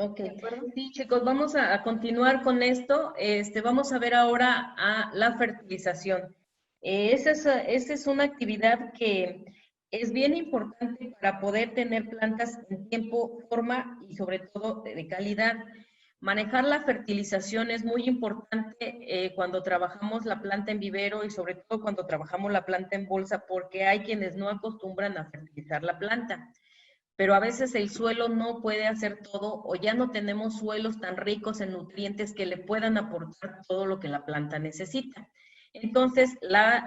Ok, ¿De acuerdo? sí, chicos, vamos a continuar con esto. Vamos a ver ahora a la fertilización. Esa es una actividad que es bien importante para poder tener plantas en tiempo, forma y sobre todo de calidad. Manejar la fertilización es muy importante cuando trabajamos la planta en vivero y sobre todo cuando trabajamos la planta en bolsa, porque hay quienes no acostumbran a fertilizar la planta, pero a veces el suelo no puede hacer todo o ya no tenemos suelos tan ricos en nutrientes que le puedan aportar todo lo que la planta necesita. Entonces, la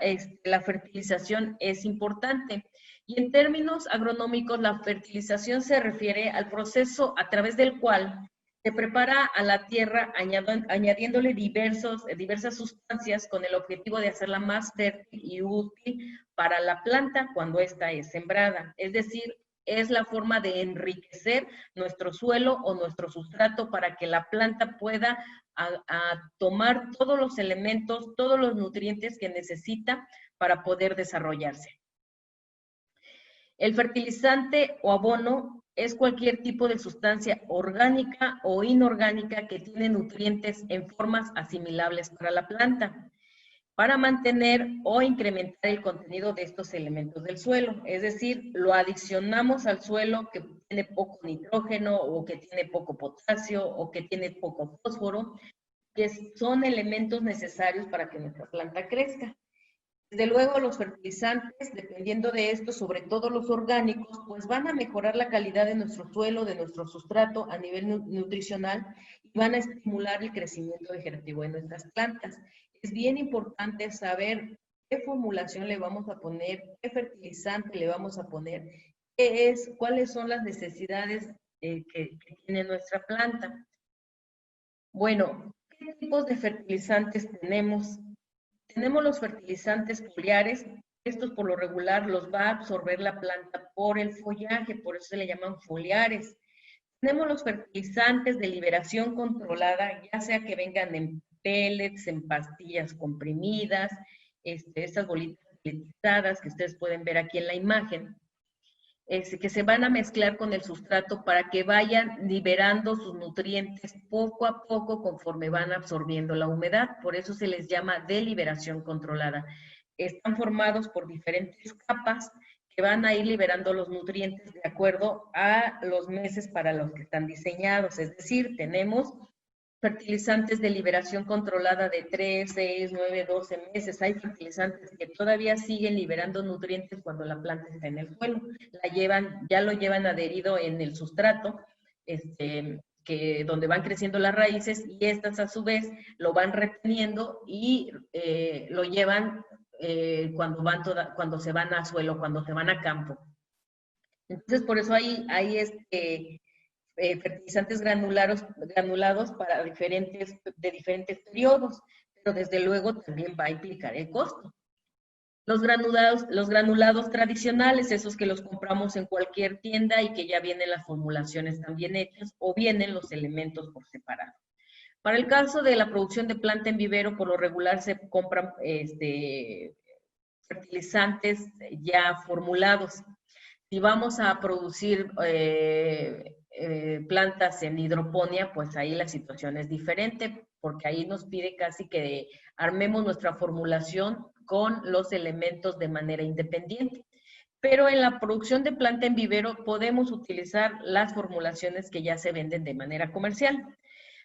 fertilización es importante. Y en términos agronómicos, la fertilización se refiere al proceso a través del cual se prepara a la tierra añadiéndole diversas sustancias con el objetivo de hacerla más fértil y útil para la planta cuando ésta es sembrada. Es decir, es la forma de enriquecer nuestro suelo o nuestro sustrato para que la planta pueda tomar todos los elementos, todos los nutrientes que necesita para poder desarrollarse. El fertilizante o abono es cualquier tipo de sustancia orgánica o inorgánica que tiene nutrientes en formas asimilables para la planta, para mantener o incrementar el contenido de estos elementos del suelo. Es decir, lo adicionamos al suelo que tiene poco nitrógeno o que tiene poco potasio o que tiene poco fósforo, que son elementos necesarios para que nuestra planta crezca. Desde luego, los fertilizantes, dependiendo de esto, sobre todo los orgánicos, pues van a mejorar la calidad de nuestro suelo, de nuestro sustrato a nivel nutricional y van a estimular el crecimiento vegetativo de nuestras plantas. Es bien importante saber qué formulación le vamos a poner, qué fertilizante le vamos a poner, cuáles son las necesidades que tiene nuestra planta. Bueno, ¿qué tipos de fertilizantes tenemos? Tenemos los fertilizantes foliares. Estos por lo regular los va a absorber la planta por el follaje, por eso se le llaman foliares. Tenemos los fertilizantes de liberación controlada, ya sea que vengan en pellets, en pastillas comprimidas, estas bolitas pelletizadas que ustedes pueden ver aquí en la imagen, que se van a mezclar con el sustrato para que vayan liberando sus nutrientes poco a poco conforme van absorbiendo la humedad. Por eso se les llama de liberación controlada. Están formados por diferentes capas que van a ir liberando los nutrientes de acuerdo a los meses para los que están diseñados. Es decir, tenemos fertilizantes de liberación controlada de 3, 6, 9, 12 meses. Hay fertilizantes que todavía siguen liberando nutrientes cuando la planta está en el suelo. Ya lo llevan adherido en el sustrato, donde van creciendo las raíces, y estas a su vez lo van reteniendo y lo llevan cuando se van a suelo, cuando se van a campo. Entonces, por eso hay fertilizantes granulados para de diferentes periodos, pero desde luego también va a implicar el costo. Los granulados tradicionales, esos que los compramos en cualquier tienda y que ya vienen las formulaciones también hechas, o vienen los elementos por separado. Para el caso de la producción de planta en vivero, por lo regular se compran fertilizantes ya formulados. Si vamos a producir plantas en hidroponía, pues ahí la situación es diferente, porque ahí nos pide casi que armemos nuestra formulación con los elementos de manera independiente. Pero en la producción de planta en vivero podemos utilizar las formulaciones que ya se venden de manera comercial.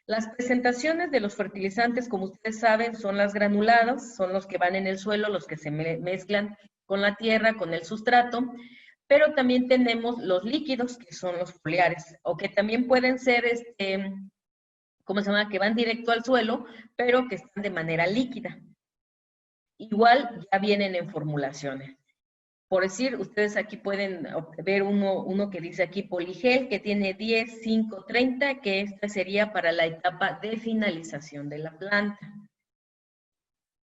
Las presentaciones de los fertilizantes, como ustedes saben, son las granuladas, son los que van en el suelo, los que se mezclan con la tierra, con el sustrato, pero también tenemos los líquidos, que son los foliares, o que también pueden ser, ¿cómo se llama?, que van directo al suelo, pero que están de manera líquida. Igual ya vienen en formulaciones. Por decir, ustedes aquí pueden ver uno que dice aquí Poligel, que tiene 10, 5, 30, que esta sería para la etapa de finalización de la planta.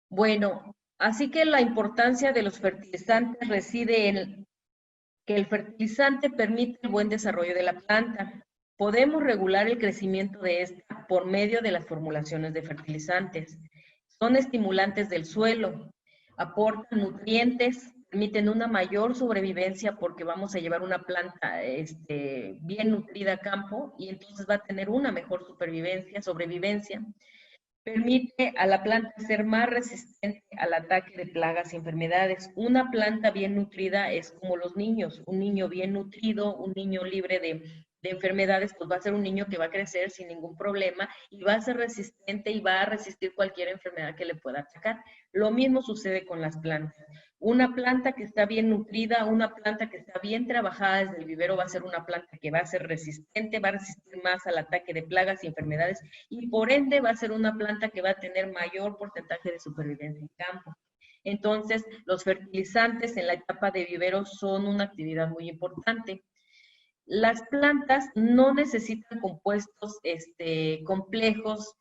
Bueno, así que la importancia de los fertilizantes reside en que el fertilizante permite el buen desarrollo de la planta. Podemos regular el crecimiento de esta por medio de las formulaciones de fertilizantes. Son estimulantes del suelo, aportan nutrientes, permiten una mayor sobrevivencia porque vamos a llevar una planta bien nutrida a campo y entonces va a tener una mejor sobrevivencia. Permite a la planta ser más resistente al ataque de plagas y enfermedades. Una planta bien nutrida es como los niños. Un niño bien nutrido, un niño libre de enfermedades, pues va a ser un niño que va a crecer sin ningún problema y va a ser resistente y va a resistir cualquier enfermedad que le pueda atacar. Lo mismo sucede con las plantas. Una planta que está bien nutrida, una planta que está bien trabajada desde el vivero va a ser una planta que va a ser resistente, va a resistir más al ataque de plagas y enfermedades y por ende va a ser una planta que va a tener mayor porcentaje de supervivencia en campo. Entonces, los fertilizantes en la etapa de vivero son una actividad muy importante. Las plantas no necesitan compuestos complejos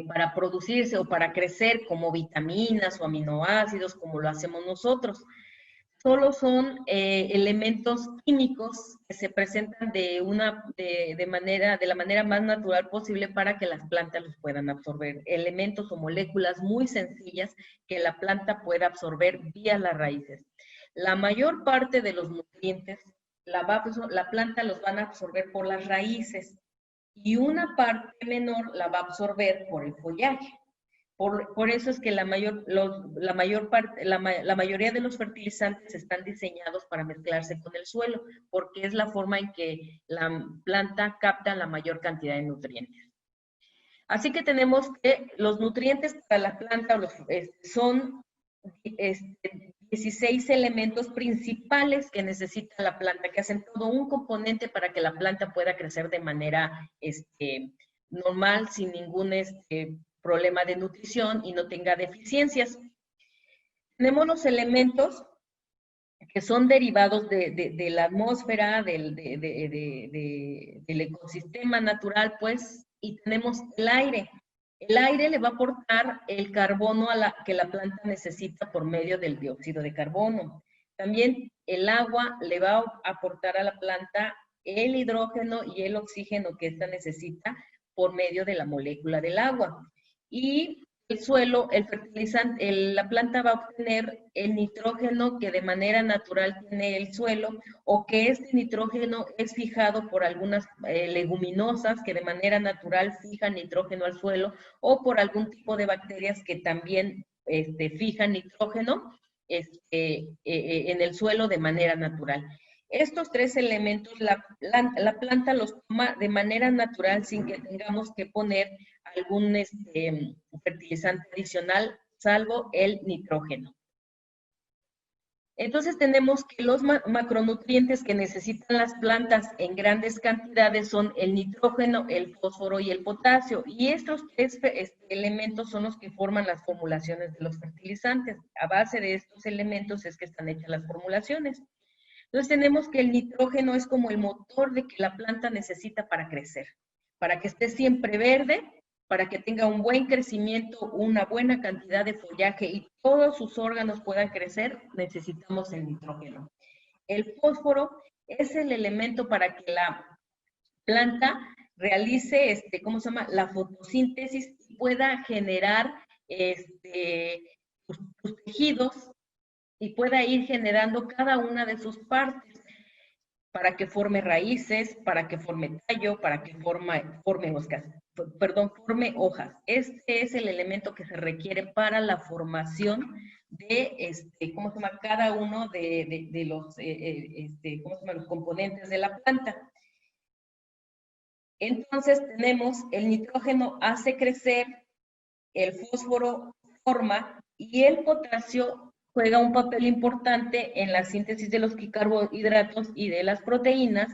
para producirse o para crecer como vitaminas o aminoácidos como lo hacemos nosotros. Solo son elementos químicos que se presentan de la manera más natural posible para que las plantas los puedan absorber. Elementos o moléculas muy sencillas que la planta pueda absorber vía las raíces. La mayor parte de los nutrientes la planta los van a absorber por las raíces y una parte menor la va a absorber por el follaje. Por eso es que la mayoría de los fertilizantes están diseñados para mezclarse con el suelo, porque es la forma en que la planta capta la mayor cantidad de nutrientes. Así que tenemos que los nutrientes para la planta son 16 elementos principales que necesita la planta, que hacen todo un componente para que la planta pueda crecer de manera normal, sin ningún problema de nutrición y no tenga deficiencias. Tenemos los elementos que son derivados de la atmósfera, del ecosistema natural, pues, y tenemos el aire. El aire le va a aportar el carbono que la planta necesita por medio del dióxido de carbono. También el agua le va a aportar a la planta el hidrógeno y el oxígeno que ésta necesita por medio de la molécula del agua. Y el suelo, el fertilizante, la planta va a obtener el nitrógeno que de manera natural tiene el suelo o que este nitrógeno es fijado por algunas leguminosas que de manera natural fijan nitrógeno al suelo o por algún tipo de bacterias que también fijan nitrógeno en el suelo de manera natural. Estos tres elementos la planta los toma de manera natural sin que tengamos que poner algún fertilizante adicional, salvo el nitrógeno. Entonces tenemos que los macronutrientes que necesitan las plantas en grandes cantidades son el nitrógeno, el fósforo y el potasio. Y estos tres elementos son los que forman las formulaciones de los fertilizantes. A base de estos elementos es que están hechas las formulaciones. Entonces tenemos que el nitrógeno es como el motor de que la planta necesita para crecer, para que esté siempre verde, para que tenga un buen crecimiento, una buena cantidad de follaje y todos sus órganos puedan crecer, necesitamos el nitrógeno. El fósforo es el elemento para que la planta realice, la fotosíntesis y pueda generar sus tejidos y pueda ir generando cada una de sus partes para que forme raíces, para que forme tallo, para que forme hojas. Este es el elemento que se requiere para la formación de, cada uno de los componentes de la planta. Entonces tenemos el nitrógeno hace crecer, el fósforo forma y el potasio juega un papel importante en la síntesis de los carbohidratos y de las proteínas.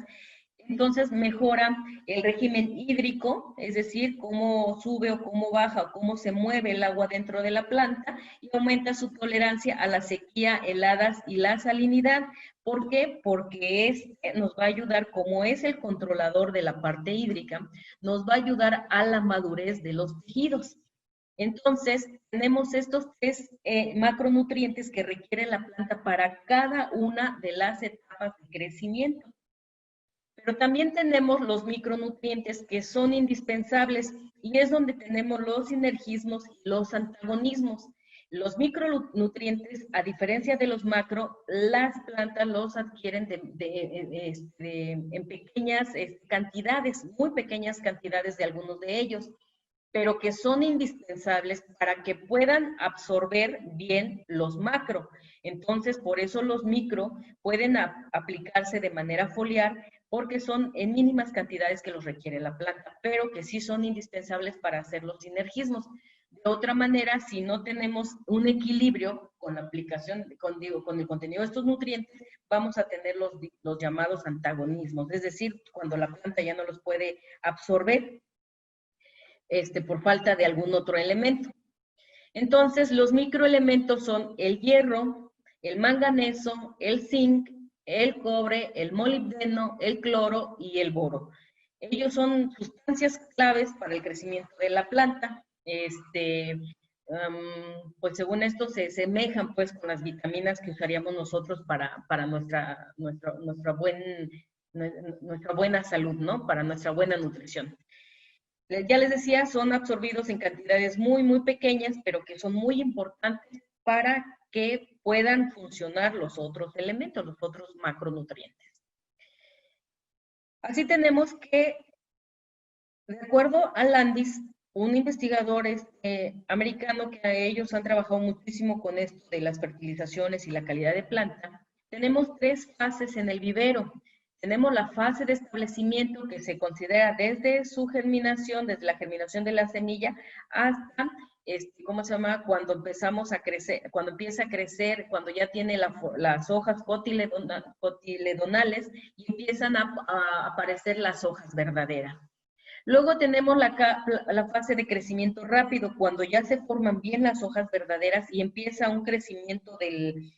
Entonces mejora el régimen hídrico, es decir, cómo sube o cómo baja o cómo se mueve el agua dentro de la planta y aumenta su tolerancia a la sequía, heladas y la salinidad. ¿Por qué? Porque nos va a ayudar, como es el controlador de la parte hídrica, nos va a ayudar a la madurez de los tejidos. Entonces, tenemos estos tres macronutrientes que requiere la planta para cada una de las etapas de crecimiento. Pero también tenemos los micronutrientes que son indispensables y es donde tenemos los sinergismos y los antagonismos. Los micronutrientes, a diferencia de los macro, las plantas los adquieren en pequeñas cantidades, muy pequeñas cantidades de algunos de ellos, pero que son indispensables para que puedan absorber bien los macro. Entonces, por eso los micro pueden aplicarse de manera foliar, porque son en mínimas cantidades que los requiere la planta, pero que sí son indispensables para hacer los sinergismos. De otra manera, si no tenemos un equilibrio con la aplicación, con el contenido de estos nutrientes, vamos a tener los llamados antagonismos, es decir, cuando la planta ya no los puede absorber por falta de algún otro elemento. Entonces, los microelementos son el hierro, el manganeso, el zinc, el cobre, el molibdeno, el cloro y el boro. Ellos son sustancias claves para el crecimiento de la planta. Pues según esto se semejan pues con las vitaminas que usaríamos nosotros para nuestra buena salud, ¿no? Para nuestra buena nutrición. Ya les decía, son absorbidos en cantidades muy, muy pequeñas, pero que son muy importantes para que puedan funcionar los otros elementos, los otros macronutrientes. Así tenemos que, de acuerdo a Landis, un investigador americano que a ellos han trabajado muchísimo con esto de las fertilizaciones y la calidad de planta, tenemos 3 fases en el vivero. Tenemos la fase de establecimiento, que se considera desde su germinación, desde la germinación de la semilla, hasta, ¿cómo se llama? Cuando empezamos a crecer, cuando empieza a crecer, cuando ya tiene las hojas cotiledonales y empiezan a aparecer las hojas verdaderas. Luego tenemos la fase de crecimiento rápido, cuando ya se forman bien las hojas verdaderas y empieza un crecimiento del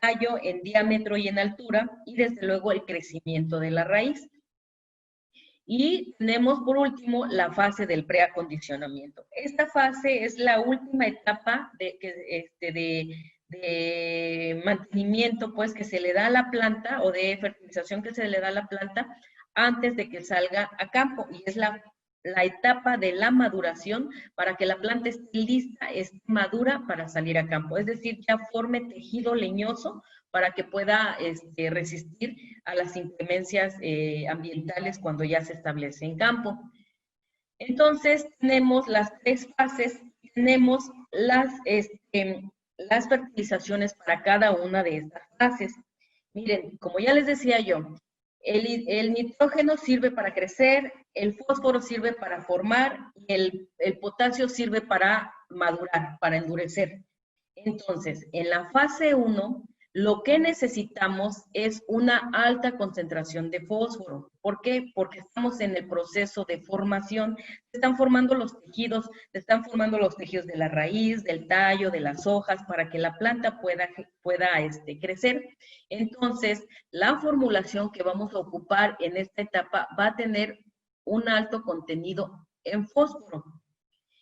tallo en diámetro y en altura, y desde luego el crecimiento de la raíz. Y tenemos por último la fase del preacondicionamiento. Esta fase es la última etapa de mantenimiento pues que se le da a la planta, o de fertilización que se le da a la planta antes de que salga a campo, y es la etapa de la maduración para que la planta esté lista, esté madura para salir a campo, es decir, ya forme tejido leñoso para que pueda resistir a las inclemencias ambientales cuando ya se establece en campo. Entonces, tenemos las 3 fases, tenemos las fertilizaciones para cada una de estas fases. Miren, como ya les decía yo, el nitrógeno sirve para crecer, el fósforo sirve para formar y el potasio sirve para madurar, para endurecer. Entonces, en la fase 1, lo que necesitamos es una alta concentración de fósforo. ¿Por qué? Porque estamos en el proceso de formación. Se están formando los tejidos, de la raíz, del tallo, de las hojas, para que la planta pueda crecer. Entonces, la formulación que vamos a ocupar en esta etapa va a tener un alto contenido en fósforo.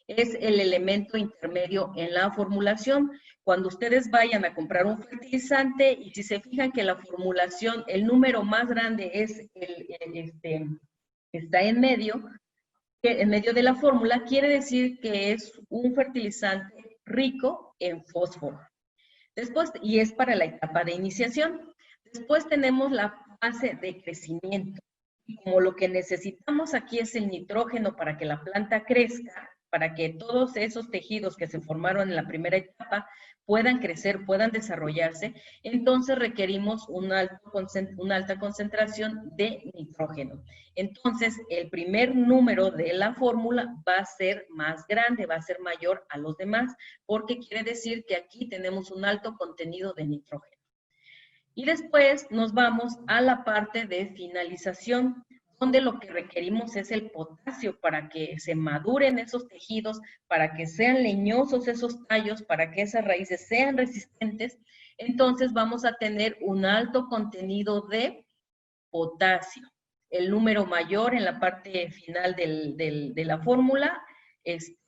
Es el elemento intermedio en la formulación. Cuando ustedes vayan a comprar un fertilizante y si se fijan que la formulación, el número más grande es está en medio de la fórmula, quiere decir que es un fertilizante rico en fósforo. Después, y es para la etapa de iniciación. Después tenemos la fase de crecimiento. Y como lo que necesitamos aquí es el nitrógeno para que la planta crezca, para que todos esos tejidos que se formaron en la primera etapa puedan crecer, puedan desarrollarse, entonces requerimos una alta concentración de nitrógeno. Entonces, el primer número de la fórmula va a ser más grande, va a ser mayor a los demás, porque quiere decir que aquí tenemos un alto contenido de nitrógeno. Y después nos vamos a la parte de finalización, donde lo que requerimos es el potasio para que se maduren esos tejidos, para que sean leñosos esos tallos, para que esas raíces sean resistentes. Entonces vamos a tener un alto contenido de potasio. El número mayor en la parte final de la fórmula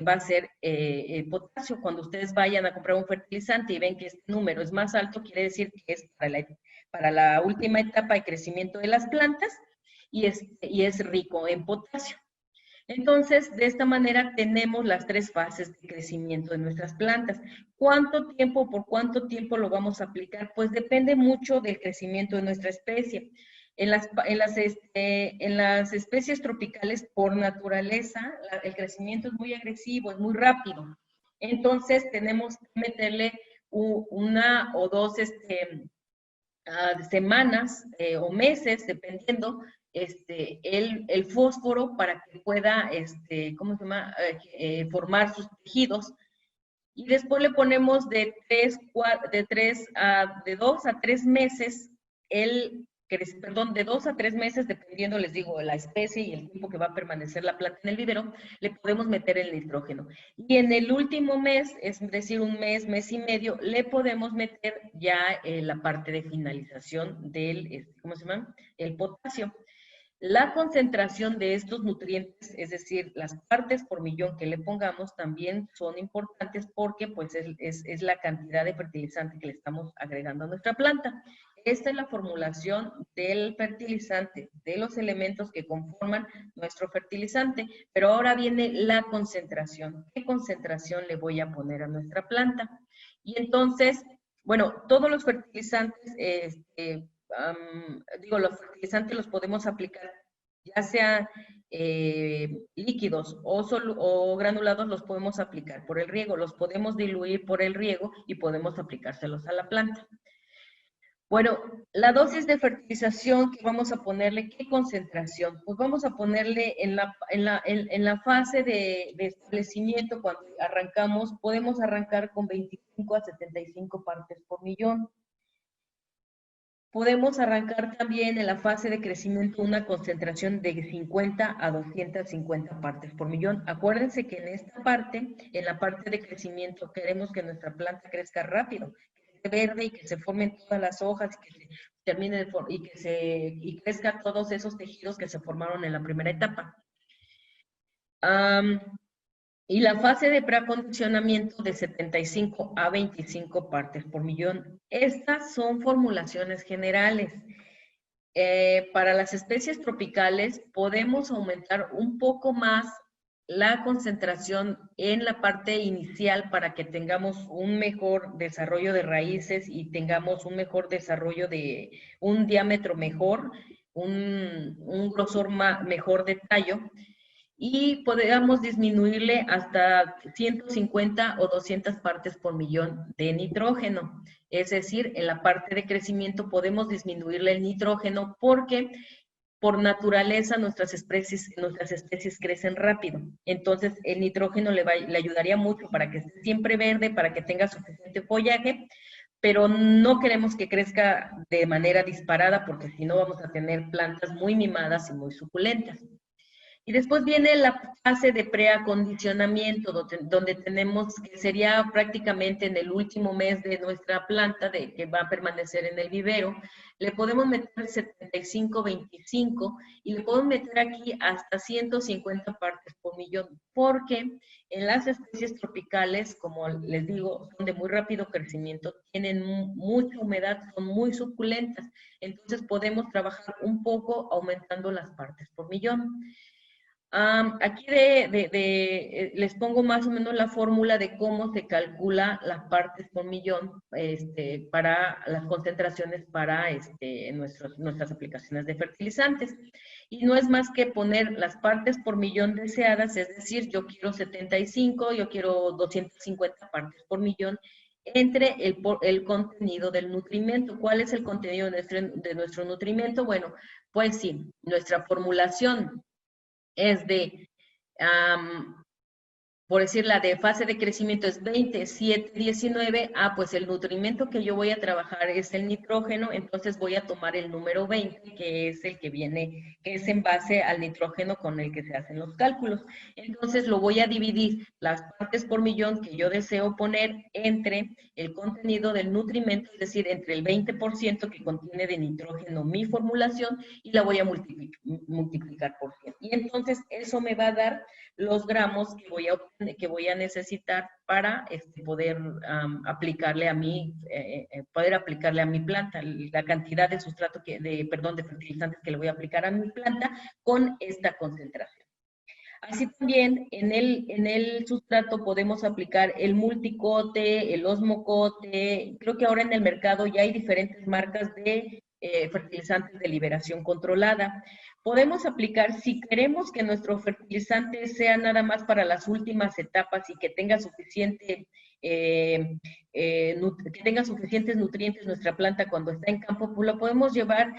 va a ser el potasio. Cuando ustedes vayan a comprar un fertilizante y ven que este número es más alto, quiere decir que es para la última etapa de crecimiento de las plantas y es rico en potasio. Entonces, de esta manera tenemos las 3 fases de crecimiento de nuestras plantas. ¿Cuánto tiempo, por cuánto tiempo lo vamos a aplicar? Pues depende mucho del crecimiento de nuestra especie. En las especies tropicales, por naturaleza, el crecimiento es muy agresivo, es muy rápido. Entonces, tenemos que meterle una o dos semanas o meses, dependiendo, el fósforo para que pueda, ¿cómo se llama? Formar sus tejidos. Y después le ponemos de 2 a 3 meses de 2 a 3 meses, dependiendo, les digo, la especie y el tiempo que va a permanecer la planta en el vivero, le podemos meter el nitrógeno. Y en el último mes, es decir, un mes, mes y medio, le podemos meter ya la parte de finalización del, ¿cómo se llama? El potasio. La concentración de estos nutrientes, es decir, las partes por millón que le pongamos, también son importantes porque pues, es la cantidad de fertilizante que le estamos agregando a nuestra planta. Esta es la formulación del fertilizante, de los elementos que conforman nuestro fertilizante, pero ahora viene la concentración. ¿Qué concentración le voy a poner a nuestra planta? Y entonces, bueno, todos los fertilizantes, los fertilizantes los podemos aplicar, ya sea líquidos o granulados, los podemos aplicar por el riego, los podemos diluir por el riego y podemos aplicárselos a la planta. Bueno, la dosis de fertilización que vamos a ponerle, ¿qué concentración? Pues vamos a ponerle en la fase de establecimiento, cuando arrancamos, podemos arrancar con 25 a 75 partes por millón. Podemos arrancar también en la fase de crecimiento una concentración de 50 a 250 partes por millón. Acuérdense que en esta parte, en la parte de crecimiento, queremos que nuestra planta crezca rápido, que esté verde y que se formen todas las hojas y que se termine y crezca todos esos tejidos que se formaron en la primera etapa. Y la fase de preacondicionamiento de 75 a 25 partes por millón. Estas son formulaciones generales. Para las especies tropicales podemos aumentar un poco más la concentración en la parte inicial para que tengamos un mejor desarrollo de raíces y tengamos un mejor desarrollo de un diámetro mejor, un grosor mejor de tallo, y podríamos disminuirle hasta 150 o 200 partes por millón de nitrógeno. Es decir, en la parte de crecimiento podemos disminuirle el nitrógeno porque por naturaleza nuestras especies crecen rápido. Entonces, el nitrógeno le ayudaría mucho para que esté siempre verde, para que tenga suficiente follaje, pero no queremos que crezca de manera disparada porque si no vamos a tener plantas muy mimadas y muy suculentas. Y después viene la fase de preacondicionamiento, donde tenemos, que sería prácticamente en el último mes de nuestra planta, que va a permanecer en el vivero. Le podemos meter 75-25 y le podemos meter aquí hasta 150 partes por millón, porque en las especies tropicales, como les digo, son de muy rápido crecimiento, tienen mucha humedad, son muy suculentas. Entonces podemos trabajar un poco aumentando las partes por millón. Aquí les pongo más o menos la fórmula de cómo se calcula las partes por millón para las concentraciones para nuestras aplicaciones de fertilizantes. Y no es más que poner las partes por millón deseadas, es decir, yo quiero 75, yo quiero 250 partes por millón, entre el contenido del nutrimento. ¿Cuál es el contenido de nuestro nutrimento? Bueno, pues sí, nuestra formulación es por decir, la de fase de crecimiento es 20, 7, 19, pues el nutrimento que yo voy a trabajar es el nitrógeno, entonces voy a tomar el número 20, que es el que viene, que es en base al nitrógeno con el que se hacen los cálculos. Entonces lo voy a dividir las partes por millón que yo deseo poner entre el contenido del nutrimento, es decir, entre el 20% que contiene de nitrógeno mi formulación, y la voy a multiplicar por 100. Y entonces eso me va a dar los gramos que voy a necesitar para poder aplicarle a mi planta, la cantidad de de fertilizantes que le voy a aplicar a mi planta con esta concentración. Así también en el sustrato podemos aplicar el multicote, el osmocote. Creo que ahora en el mercado ya hay diferentes marcas de fertilizantes de liberación controlada. Podemos aplicar, si queremos que nuestro fertilizante sea nada más para las últimas etapas y que tenga que tenga suficientes nutrientes nuestra planta cuando está en campo, pues lo podemos llevar,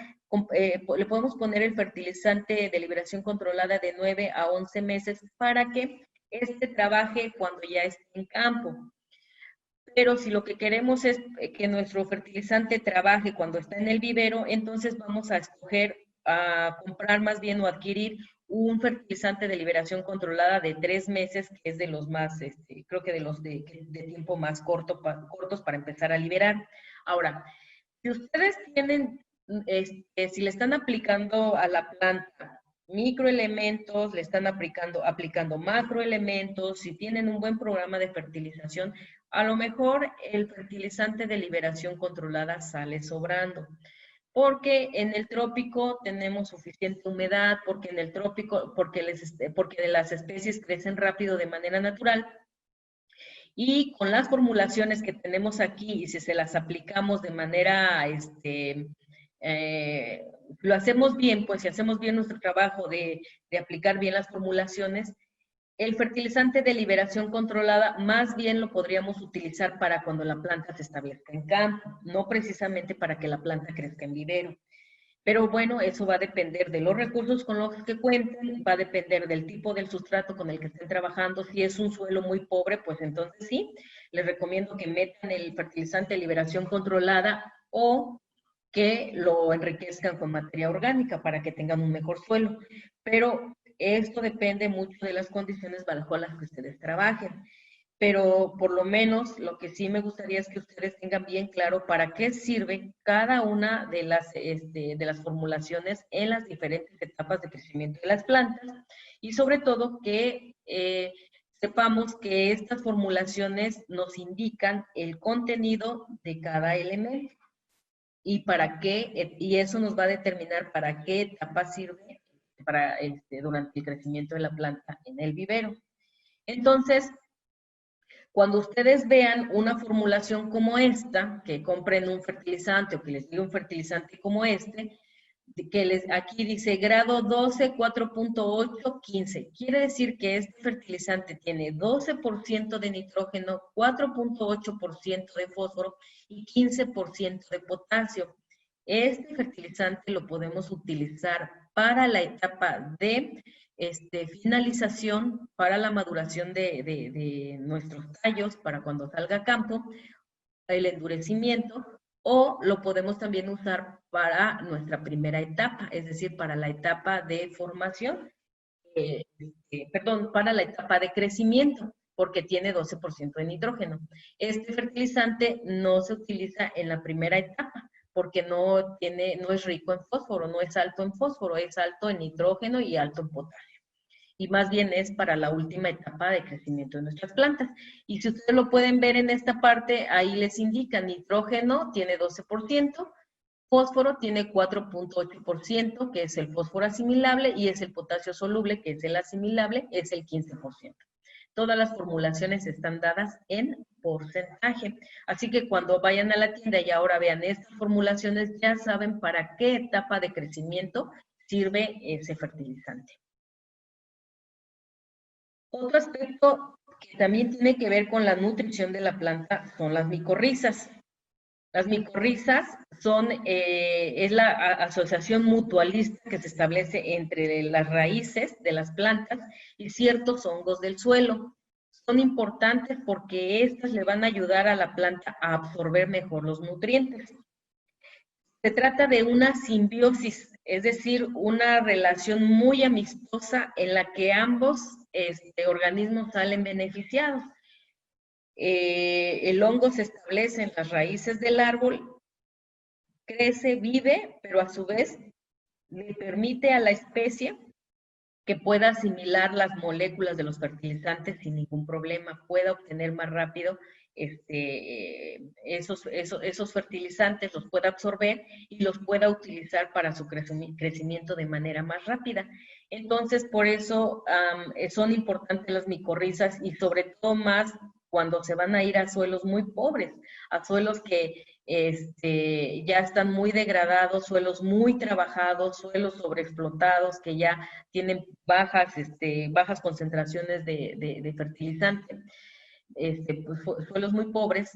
le podemos poner el fertilizante de liberación controlada de 9 a 11 meses para que este trabaje cuando ya esté en campo. Pero si lo que queremos es que nuestro fertilizante trabaje cuando está en el vivero, entonces vamos a escoger, a comprar más bien o adquirir un fertilizante de liberación controlada de 3 meses, que es de los más, creo que de los de tiempo más cortos para empezar a liberar. Ahora, si ustedes tienen, si le están aplicando a la planta microelementos, le están aplicando macroelementos, si tienen un buen programa de fertilización, a lo mejor el fertilizante de liberación controlada sale sobrando. Porque en el trópico tenemos suficiente humedad, porque en el trópico, porque las especies crecen rápido de manera natural, y con las formulaciones que tenemos aquí, y si se las aplicamos de manera, lo hacemos bien, pues si hacemos bien nuestro trabajo de aplicar bien las formulaciones, el fertilizante de liberación controlada más bien lo podríamos utilizar para cuando la planta se establezca en campo, no precisamente para que la planta crezca en vivero. Pero bueno, eso va a depender de los recursos con los que cuenten, va a depender del tipo del sustrato con el que estén trabajando. Si es un suelo muy pobre, pues entonces sí, les recomiendo que metan el fertilizante de liberación controlada o que lo enriquezcan con materia orgánica para que tengan un mejor suelo. Pero esto depende mucho de las condiciones bajo las que ustedes trabajen. Pero por lo menos lo que sí me gustaría es que ustedes tengan bien claro para qué sirve cada una de las formulaciones en las diferentes etapas de crecimiento de las plantas, y sobre todo que sepamos que estas formulaciones nos indican el contenido de cada elemento y para qué, y eso nos va a determinar para qué etapa sirve durante el crecimiento de la planta en el vivero. Entonces, cuando ustedes vean una formulación como esta, que compren un fertilizante o que les diga un fertilizante como aquí dice grado 12, 4.8, 15. Quiere decir que este fertilizante tiene 12% de nitrógeno, 4.8% de fósforo y 15% de potasio. Este fertilizante lo podemos utilizar para la etapa de finalización, para la maduración de nuestros tallos, para cuando salga a campo, el endurecimiento, o lo podemos también usar para nuestra primera etapa, es decir, para la etapa de formación, para la etapa de crecimiento, porque tiene 12% de nitrógeno. Este fertilizante no se utiliza en la primera etapa, porque no es rico en fósforo, no es alto en fósforo, es alto en nitrógeno y alto en potasio. Y más bien es para la última etapa de crecimiento de nuestras plantas. Y si ustedes lo pueden ver en esta parte, ahí les indica nitrógeno tiene 12%, fósforo tiene 4.8%, que es el fósforo asimilable, y es el potasio soluble, que es el asimilable, es el 15%. Todas las formulaciones están dadas en porcentaje. Así que cuando vayan a la tienda y ahora vean estas formulaciones, ya saben para qué etapa de crecimiento sirve ese fertilizante. Otro aspecto que también tiene que ver con la nutrición de la planta son las micorrizas. Las micorrizas es la asociación mutualista que se establece entre las raíces de las plantas y ciertos hongos del suelo. Son importantes porque estas le van a ayudar a la planta a absorber mejor los nutrientes. Se trata de una simbiosis, es decir, una relación muy amistosa en la que ambos organismos salen beneficiados. El hongo se establece en las raíces del árbol, crece, vive, pero a su vez le permite a la especie que pueda asimilar las moléculas de los fertilizantes sin ningún problema, pueda obtener más rápido esos fertilizantes, los pueda absorber y los pueda utilizar para su crecimiento de manera más rápida. Entonces, por eso son importantes las micorrizas y sobre todo más cuando se van a ir a suelos muy pobres, a suelos que ya están muy degradados, suelos muy trabajados, suelos sobreexplotados, que ya tienen bajas concentraciones de fertilizante, pues, suelos muy pobres.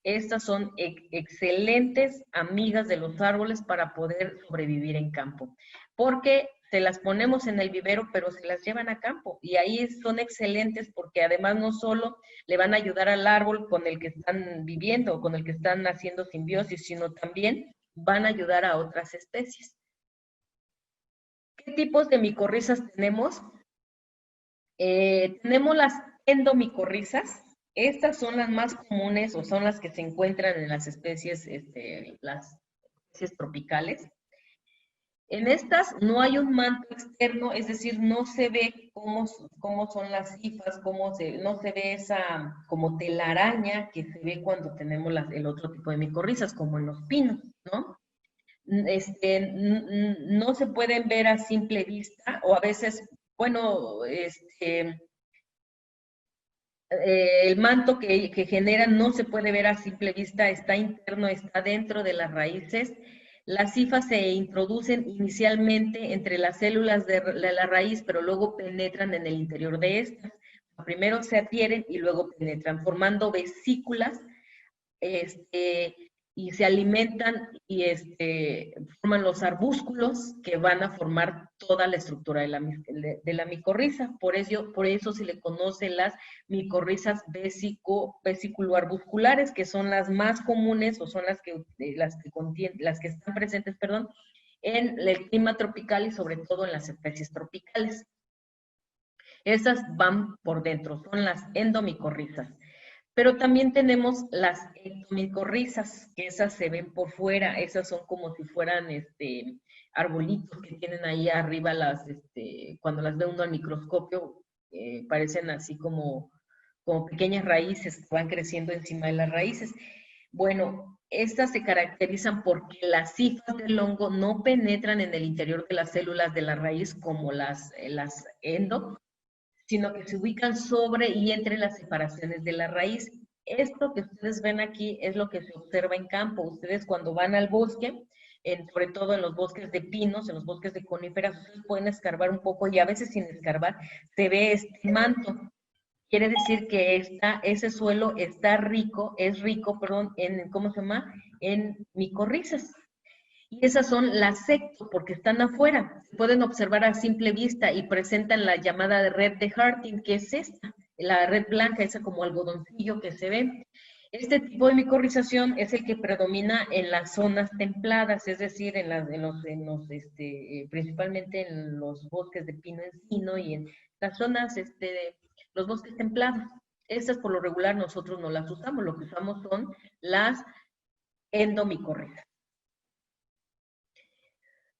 Estas son excelentes amigas de los árboles para poder sobrevivir en campo, porque se las ponemos en el vivero, pero se las llevan a campo. Y ahí son excelentes porque además no solo le van a ayudar al árbol con el que están viviendo, con el que están haciendo simbiosis, sino también van a ayudar a otras especies. ¿Qué tipos de micorrizas tenemos? Tenemos las endomicorrizas. Estas son las más comunes o son las que se encuentran en las especies tropicales. En estas no hay un manto externo, es decir, no se ve cómo son las hifas, no se ve esa como telaraña que se ve cuando tenemos el otro tipo de micorrizas, como en los pinos, ¿no? No se pueden ver a simple vista, o a veces, bueno, el manto que generan no se puede ver a simple vista, está interno, está dentro de las raíces. Las hifas se introducen inicialmente entre las células de la raíz, pero luego penetran en el interior de estas. Primero se adhieren y luego penetran, formando vesículas, y se alimentan y forman los arbúsculos que van a formar toda la estructura de la micorriza. Por eso se le conoce las micorrizas vesículo-arbusculares, que son las más comunes o son las que están presentes, perdón, en el clima tropical y sobre todo en las especies tropicales. Esas van por dentro, son las endomicorrizas. Pero también tenemos las ectomicorrizas, que esas se ven por fuera, esas son como si fueran arbolitos que tienen ahí arriba cuando las ve uno al microscopio, parecen así como pequeñas raíces que van creciendo encima de las raíces. Bueno, estas se caracterizan porque las hifas del hongo no penetran en el interior de las células de la raíz como las endo, sino que se ubican sobre y entre las separaciones de la raíz. Esto que ustedes ven aquí es lo que se observa en campo. Ustedes cuando van al bosque, sobre todo en los bosques de pinos, en los bosques de coníferas, ustedes pueden escarbar un poco y a veces sin escarbar se ve este manto. Quiere decir que ese suelo es rico, ¿cómo se llama? En micorrizas. Y esas son las secto porque están afuera. Se pueden observar a simple vista y presentan la llamada red de Harting, que es esta, la red blanca, esa como algodoncillo que se ve. Este tipo de micorrización es el que predomina en las zonas templadas, es decir, principalmente en los bosques de pino encino y en las zonas, los bosques templados. Estas por lo regular nosotros no las usamos, lo que usamos son las endomicorrizas.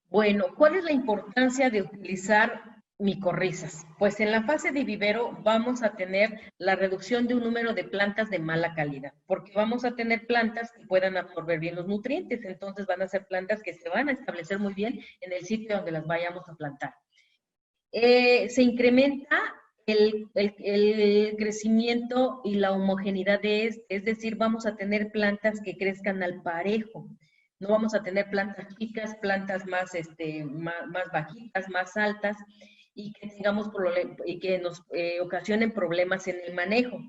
Bueno, ¿cuál es la importancia de utilizar micorrizas? Pues en la fase de vivero vamos a tener la reducción de un número de plantas de mala calidad, porque vamos a tener plantas que puedan absorber bien los nutrientes, entonces van a ser plantas que se van a establecer muy bien en el sitio donde las vayamos a plantar. Se incrementa el crecimiento y la homogeneidad es decir, vamos a tener plantas que crezcan al parejo. No vamos a tener plantas chicas, plantas más bajitas, más altas, y que nos ocasionen problemas en el manejo.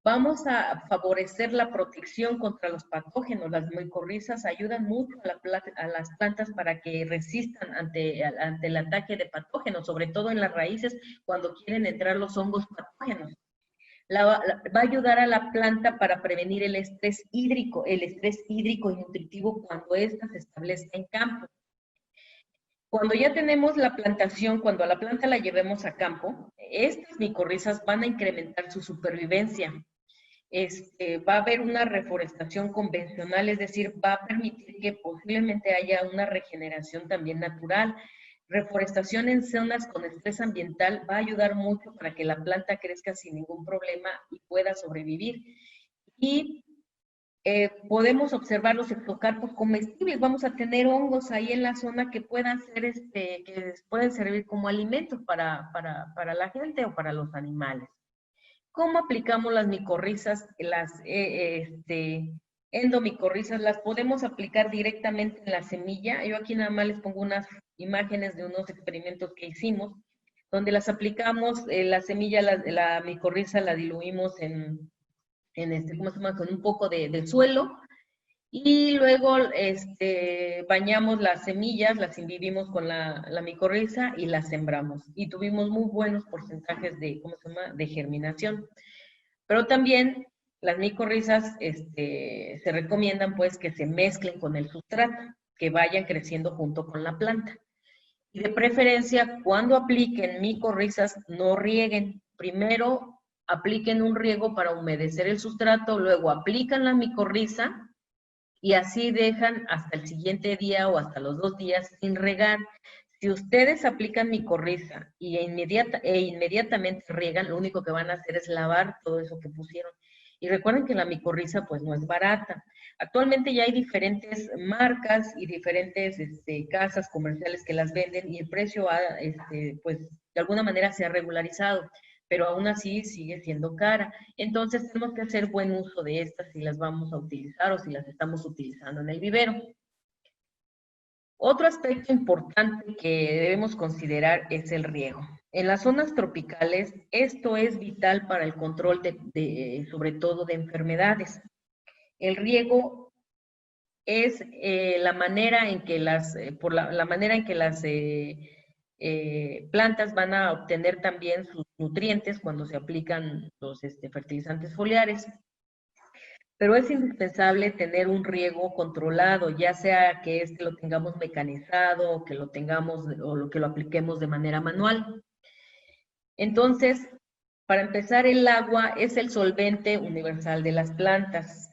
Vamos a favorecer la protección contra los patógenos. Las micorrizas ayudan mucho a las plantas para que resistan ante el ataque de patógenos, sobre todo en las raíces cuando quieren entrar los hongos patógenos. Va a ayudar a la planta para prevenir el estrés hídrico y nutritivo cuando ésta se establezca en campo. Cuando ya tenemos la plantación, cuando a la planta la llevemos a campo, estas micorrizas van a incrementar su supervivencia. Va a haber una reforestación convencional, es decir, va a permitir que posiblemente haya una regeneración también natural. Reforestación en zonas con estrés ambiental va a ayudar mucho para que la planta crezca sin ningún problema y pueda sobrevivir. Y podemos observar los exocarpos comestibles. Vamos a tener hongos ahí en la zona que puedan ser, que pueden servir como alimentos para la gente o para los animales. ¿Cómo aplicamos las micorrizas? Las endomicorrizas las podemos aplicar directamente en la semilla. Yo aquí nada más les pongo unas imágenes de unos experimentos que hicimos, donde las aplicamos, la semilla, la micorriza la diluimos ¿cómo se llama? Con un poco de suelo, y luego bañamos las semillas, las imbibimos con la micorriza y las sembramos. Y tuvimos muy buenos porcentajes de, ¿cómo se llama?, de germinación. Pero también las micorrizas se recomiendan pues que se mezclen con el sustrato, que vayan creciendo junto con la planta. Y de preferencia, cuando apliquen micorrizas, no rieguen. Primero apliquen un riego para humedecer el sustrato, luego aplican la micorriza y así dejan hasta el siguiente día o hasta los 2 días sin regar. Si ustedes aplican micorriza inmediatamente riegan, lo único que van a hacer es lavar todo eso que pusieron. Y recuerden que la micorriza pues no es barata. Actualmente ya hay diferentes marcas y diferentes casas comerciales que las venden y el precio pues de alguna manera se ha regularizado, pero aún así sigue siendo cara. Entonces tenemos que hacer buen uso de estas si las vamos a utilizar o si las estamos utilizando en el vivero. Otro aspecto importante que debemos considerar es el riego. En las zonas tropicales, esto es vital para el control sobre todo de enfermedades. El riego es la manera en que las plantas van a obtener también sus nutrientes cuando se aplican los fertilizantes foliares. Pero es indispensable tener un riego controlado, ya sea que lo tengamos mecanizado, o que lo tengamos, o que lo apliquemos de manera manual. Entonces, para empezar, el agua es el solvente universal de las plantas.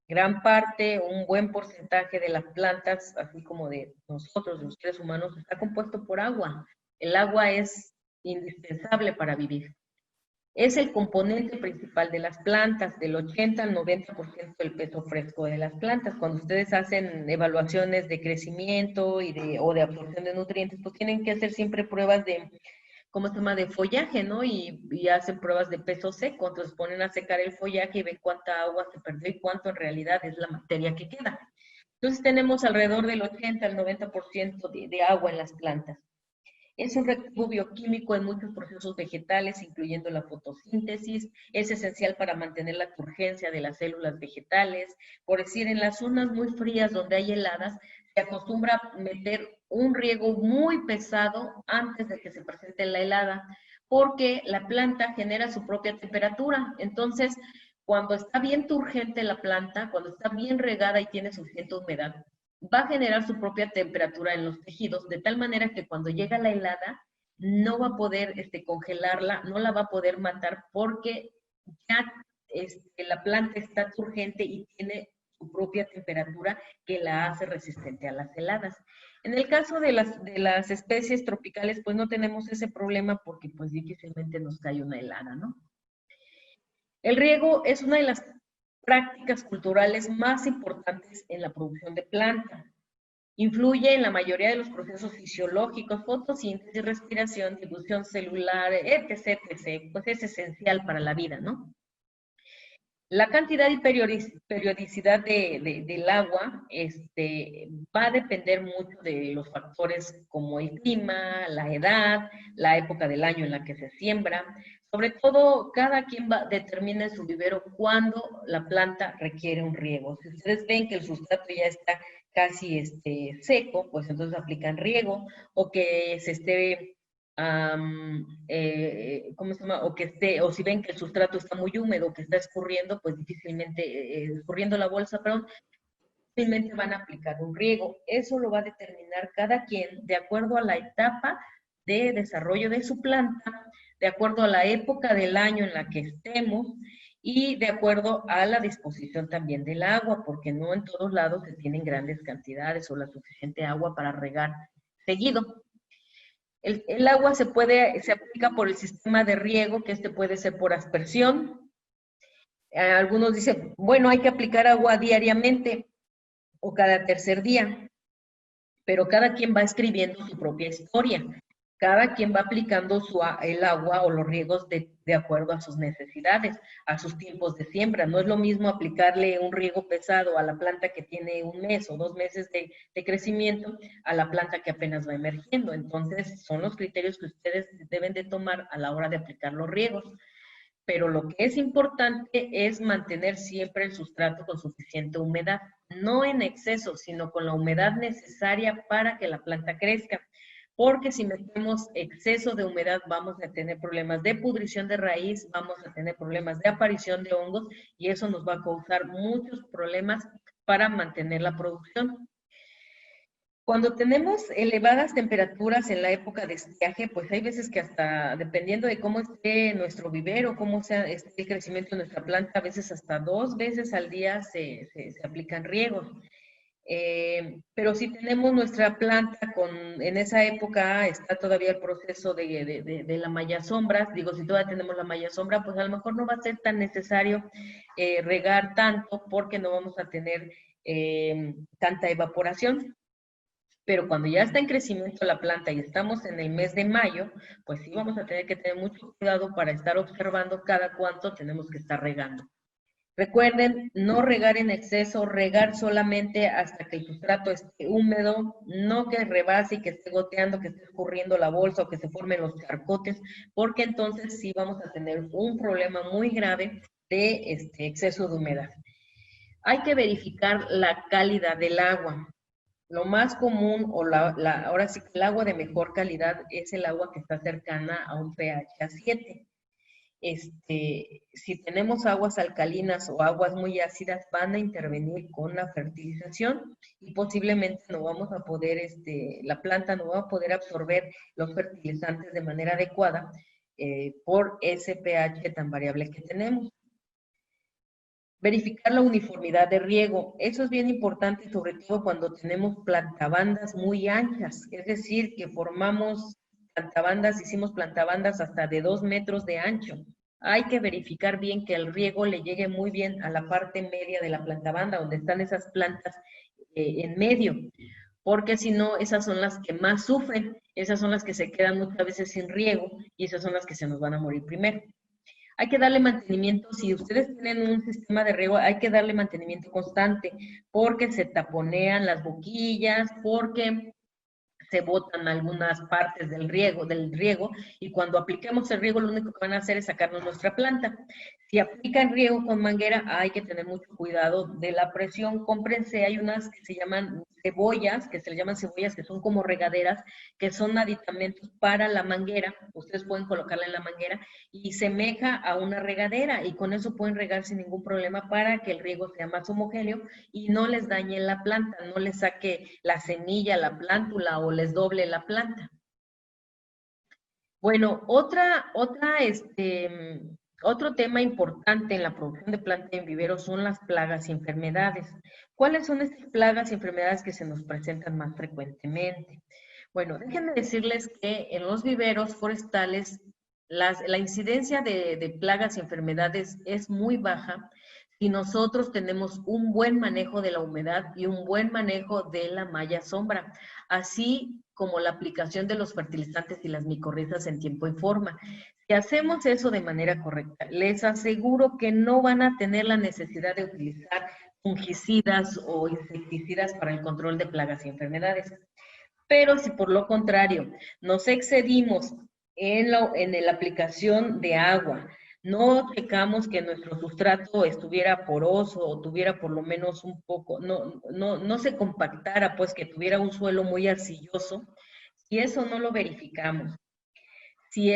Gran parte, un buen porcentaje de las plantas, así como de nosotros, los seres humanos, está compuesto por agua. El agua es indispensable para vivir. Es el componente principal de las plantas, del 80 al 90% del peso fresco de las plantas. Cuando ustedes hacen evaluaciones de crecimiento o de absorción de nutrientes, pues tienen que hacer siempre pruebas de, ¿cómo se llama?, de follaje, ¿no? Y hacen pruebas de peso seco, entonces ponen a secar el follaje y ven cuánta agua se perdió y cuánto en realidad es la materia que queda. Entonces tenemos alrededor del 80 al 90% de agua en las plantas. Es un reactivo bioquímico en muchos procesos vegetales, incluyendo la fotosíntesis. Es esencial para mantener la turgencia de las células vegetales. Por decir, en las zonas muy frías donde hay heladas, se acostumbra a meter un riego muy pesado antes de que se presente la helada, porque la planta genera su propia temperatura. Entonces, cuando está bien turgente la planta, cuando está bien regada y tiene suficiente humedad, va a generar su propia temperatura en los tejidos, de tal manera que cuando llega la helada, no va a poder congelarla, no la va a poder matar porque ya la planta está turgente y tiene su propia temperatura que la hace resistente a las heladas. En el caso de las especies tropicales, pues no tenemos ese problema porque pues difícilmente nos cae una helada, ¿no? El riego es una de las prácticas culturales más importantes en la producción de planta. Influye en la mayoría de los procesos fisiológicos, fotosíntesis, respiración, difusión celular, etc., etc. Pues es esencial para la vida, ¿no? La cantidad y periodicidad del agua va a depender mucho de los factores como el clima, la edad, la época del año en la que se siembra. Sobre todo, cada quien determina en su vivero cuándo la planta requiere un riego. Si ustedes ven que el sustrato ya está casi seco, pues entonces aplican riego, o que se esté ¿cómo se llama? O si ven que el sustrato está muy húmedo, que está escurriendo, pues difícilmente, escurriendo la bolsa, perdón, difícilmente van a aplicar un riego. Eso lo va a determinar cada quien de acuerdo a la etapa de desarrollo de su planta, de acuerdo a la época del año en la que estemos y de acuerdo a la disposición también del agua, porque no en todos lados se tienen grandes cantidades o la suficiente agua para regar seguido. El agua se aplica por el sistema de riego, que puede ser por aspersión, Algunos dicen, bueno, hay que aplicar agua diariamente o cada tercer día, pero cada quien va escribiendo su propia historia. Cada quien va aplicando el agua o los riegos de acuerdo a sus necesidades, a sus tiempos de siembra. No es lo mismo aplicarle un riego pesado a la planta que tiene 1 mes o 2 meses de crecimiento a la planta que apenas va emergiendo. Entonces, son los criterios que ustedes deben de tomar a la hora de aplicar los riegos. Pero lo que es importante es mantener siempre el sustrato con suficiente humedad, no en exceso, sino con la humedad necesaria para que la planta crezca. Porque si metemos exceso de humedad vamos a tener problemas de pudrición de raíz, vamos a tener problemas de aparición de hongos y eso nos va a causar muchos problemas para mantener la producción. Cuando tenemos elevadas temperaturas en la época de estiaje, pues hay veces que hasta, dependiendo de cómo esté nuestro vivero, cómo sea el crecimiento de nuestra planta, a veces hasta 2 veces al día se aplican riegos. Pero si tenemos nuestra planta en esa época está todavía el proceso de la malla sombra, digo, si todavía tenemos la malla sombra, pues a lo mejor no va a ser tan necesario regar tanto porque no vamos a tener tanta evaporación. Pero cuando ya está en crecimiento la planta y estamos en el mes de mayo, pues sí vamos a tener que tener mucho cuidado para estar observando cada cuánto tenemos que estar regando. Recuerden, no regar en exceso, regar solamente hasta que el sustrato esté húmedo, no que rebase y que esté goteando, que esté escurriendo la bolsa o que se formen los charcotes, porque entonces sí vamos a tener un problema muy grave de exceso de humedad. Hay que verificar la calidad del agua. Lo más común, o ahora sí que el agua de mejor calidad es el agua que está cercana a un pH a 7. Si tenemos aguas alcalinas o aguas muy ácidas, van a intervenir con la fertilización y posiblemente no vamos a poder, la planta no va a poder absorber los fertilizantes de manera adecuada por ese pH tan variable que tenemos. Verificar la uniformidad de riego. Eso es bien importante, sobre todo cuando tenemos plantabandas muy anchas. Es decir, que formamos plantabandas, hicimos plantabandas hasta de 2 metros de ancho. Hay que verificar bien que el riego le llegue muy bien a la parte media de la plantabanda, donde están esas plantas en medio. Porque si no, esas son las que más sufren, esas son las que se quedan muchas veces sin riego y esas son las que se nos van a morir primero. Hay que darle mantenimiento, si ustedes tienen un sistema de riego, hay que darle mantenimiento constante, porque se taponean las boquillas, porque se botan algunas partes del riego, y cuando apliquemos el riego lo único que van a hacer es sacarnos nuestra planta. Si aplican riego con manguera, hay que tener mucho cuidado de la presión. Cómprense, hay unas que se llaman cebollas, que se le llaman cebollas, que son como regaderas, que son aditamentos para la manguera. Ustedes pueden colocarla en la manguera y semeja a una regadera, y con eso pueden regar sin ningún problema para que el riego sea más homogéneo y no les dañe la planta, no les saque la semilla, la plántula o les doble la planta. Bueno, otro tema importante en la producción de planta en vivero son las plagas y enfermedades. ¿Cuáles son estas plagas y enfermedades que se nos presentan más frecuentemente? Bueno, déjenme decirles que en los viveros forestales la incidencia de plagas y enfermedades es muy baja si nosotros tenemos un buen manejo de la humedad y un buen manejo de la malla sombra, así como la aplicación de los fertilizantes y las micorrizas en tiempo y forma. Si hacemos eso de manera correcta, les aseguro que no van a tener la necesidad de utilizar fungicidas o insecticidas para el control de plagas y enfermedades. Pero si por lo contrario nos excedimos en la aplicación de agua, no checamos que nuestro sustrato estuviera poroso o tuviera por lo menos un poco, no se compactara, pues que tuviera un suelo muy arcilloso, si eso no lo verificamos, si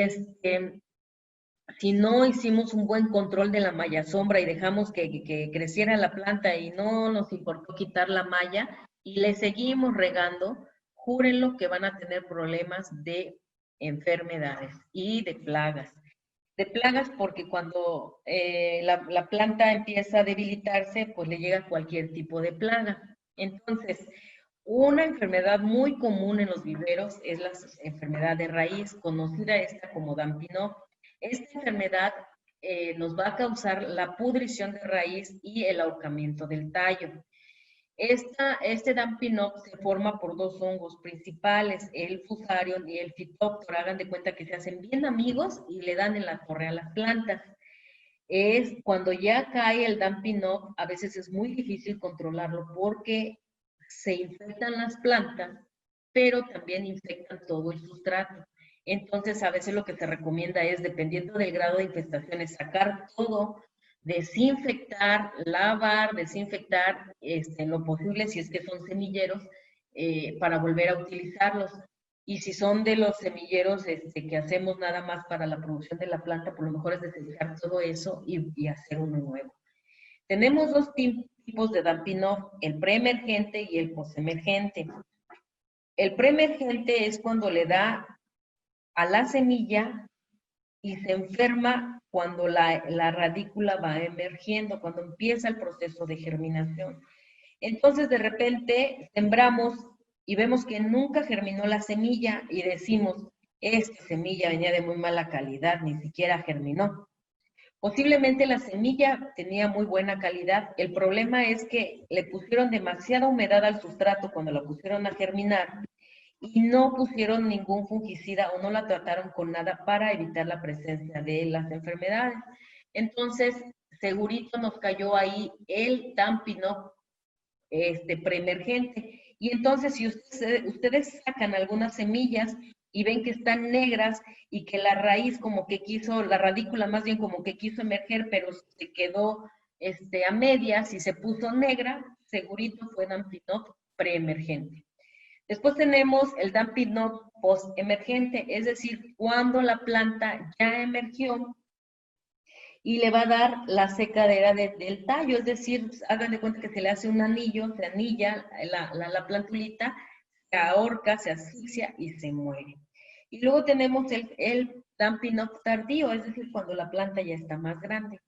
no hicimos un buen control de la malla sombra y dejamos que creciera la planta y no nos importó quitar la malla y le seguimos regando, júrenlo que van a tener problemas de enfermedades y de plagas. De plagas porque cuando la planta empieza a debilitarse, pues le llega cualquier tipo de plaga. Entonces, una enfermedad muy común en los viveros es la enfermedad de raíz, conocida esta como Dampinó. Esta enfermedad nos va a causar la pudrición de raíz y el ahorcamiento del tallo. Este Dumping Up se forma por dos hongos principales, el Fusarium y el Phytophthora. Hagan de cuenta que se hacen bien amigos y le dan en la torre a las plantas. Es cuando ya cae el Dumping Up, a veces es muy difícil controlarlo porque se infectan las plantas, pero también infectan todo el sustrato. Entonces, a veces lo que se recomienda es, dependiendo del grado de infestación, es sacar todo, desinfectar, lavar, desinfectar en lo posible, si es que son semilleros, para volver a utilizarlos. Y si son de los semilleros que hacemos nada más para la producción de la planta, por lo mejor es desechar todo eso y hacer uno nuevo. Tenemos dos tipos de Dumping Off, el preemergente y el postemergente. El preemergente es cuando le da a la semilla y se enferma cuando la radícula va emergiendo, cuando empieza el proceso de germinación. Entonces, de repente, sembramos y vemos que nunca germinó la semilla y decimos, esta semilla venía de muy mala calidad, ni siquiera germinó. Posiblemente la semilla tenía muy buena calidad. El problema es que le pusieron demasiada humedad al sustrato cuando la pusieron a germinar y no pusieron ningún fungicida o no la trataron con nada para evitar la presencia de las enfermedades. Entonces, segurito nos cayó ahí el Dumping Up preemergente. Y entonces, si ustedes sacan algunas semillas y ven que están negras y que la raíz como que quiso, la radícula más bien como que quiso emerger, pero se quedó a medias y se puso negra, segurito fue Dumping Up preemergente. Después tenemos el Dumping Up postemergente, es decir, cuando la planta ya emergió y le va a dar la secadera del tallo, es decir, hagan de cuenta que se le hace un anillo, se anilla la plantulita, se ahorca, se asfixia y se muere. Y luego tenemos el Dumping Up tardío, es decir, cuando la planta ya está más grande.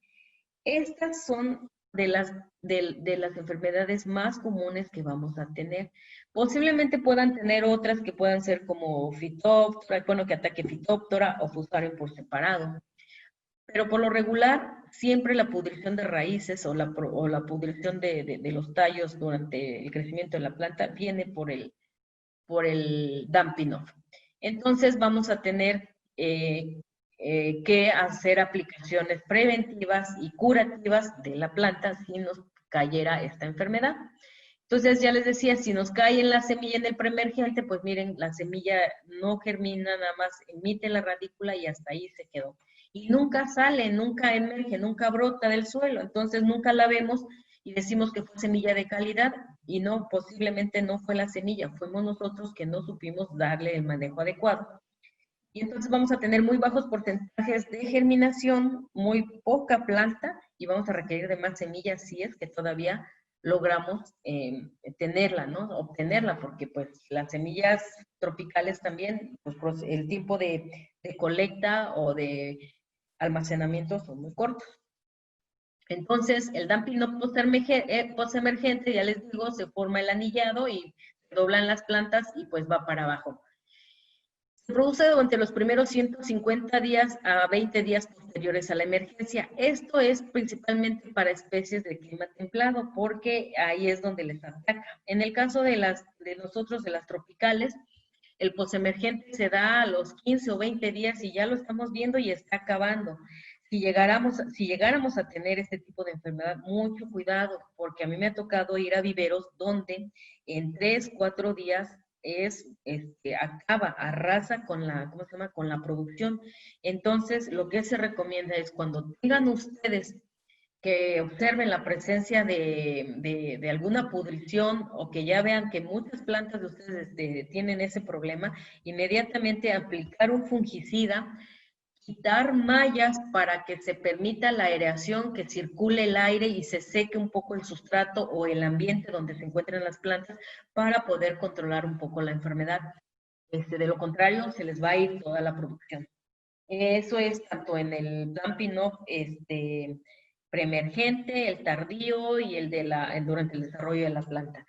Estas son de las enfermedades más comunes que vamos a tener. Posiblemente puedan tener otras que puedan ser como Phytophthora, bueno, que ataque Phytophthora o Fusarium por separado. Pero por lo regular, siempre la pudrición de raíces o la pudrición de los tallos durante el crecimiento de la planta viene por el Dumping Off. Entonces vamos a tener que hacer aplicaciones preventivas y curativas de la planta si nos cayera esta enfermedad. Entonces, ya les decía, si nos cae en la semilla en el preemergente, pues miren, la semilla no germina, nada más emite la radícula y hasta ahí se quedó. Y nunca sale, nunca emerge, nunca brota del suelo, entonces nunca la vemos y decimos que fue semilla de calidad y no, posiblemente no fue la semilla, fuimos nosotros que no supimos darle el manejo adecuado. Y entonces vamos a tener muy bajos porcentajes de germinación, muy poca planta y vamos a requerir de más semillas si es que todavía logramos tenerla, ¿no? Obtenerla, porque pues las semillas tropicales también, pues el tiempo de colecta o de almacenamiento son muy cortos. Entonces, el Dumping Up postemergente, ya les digo, se forma el anillado y se doblan las plantas y pues va para abajo. Se produce durante los primeros 150 días a 20 días posteriores a la emergencia. Esto es principalmente para especies de clima templado, porque ahí es donde les ataca. En el caso de nosotros, de las tropicales, el postemergente se da a los 15 o 20 días y ya lo estamos viendo y está acabando. Si llegáramos a tener este tipo de enfermedad, mucho cuidado, porque a mí me ha tocado ir a viveros donde en 3, 4 días arrasa con ¿cómo se llama? Con la producción. Entonces, lo que se recomienda es cuando tengan ustedes que observen la presencia de alguna pudrición o que ya vean que muchas plantas de ustedes tienen ese problema, inmediatamente aplicar un fungicida, quitar mallas para que se permita la aireación, que circule el aire y se seque un poco el sustrato o el ambiente donde se encuentran las plantas para poder controlar un poco la enfermedad. De lo contrario, se les va a ir toda la producción. Eso es tanto en el Dumping Off preemergente, el tardío y el durante el desarrollo de la planta.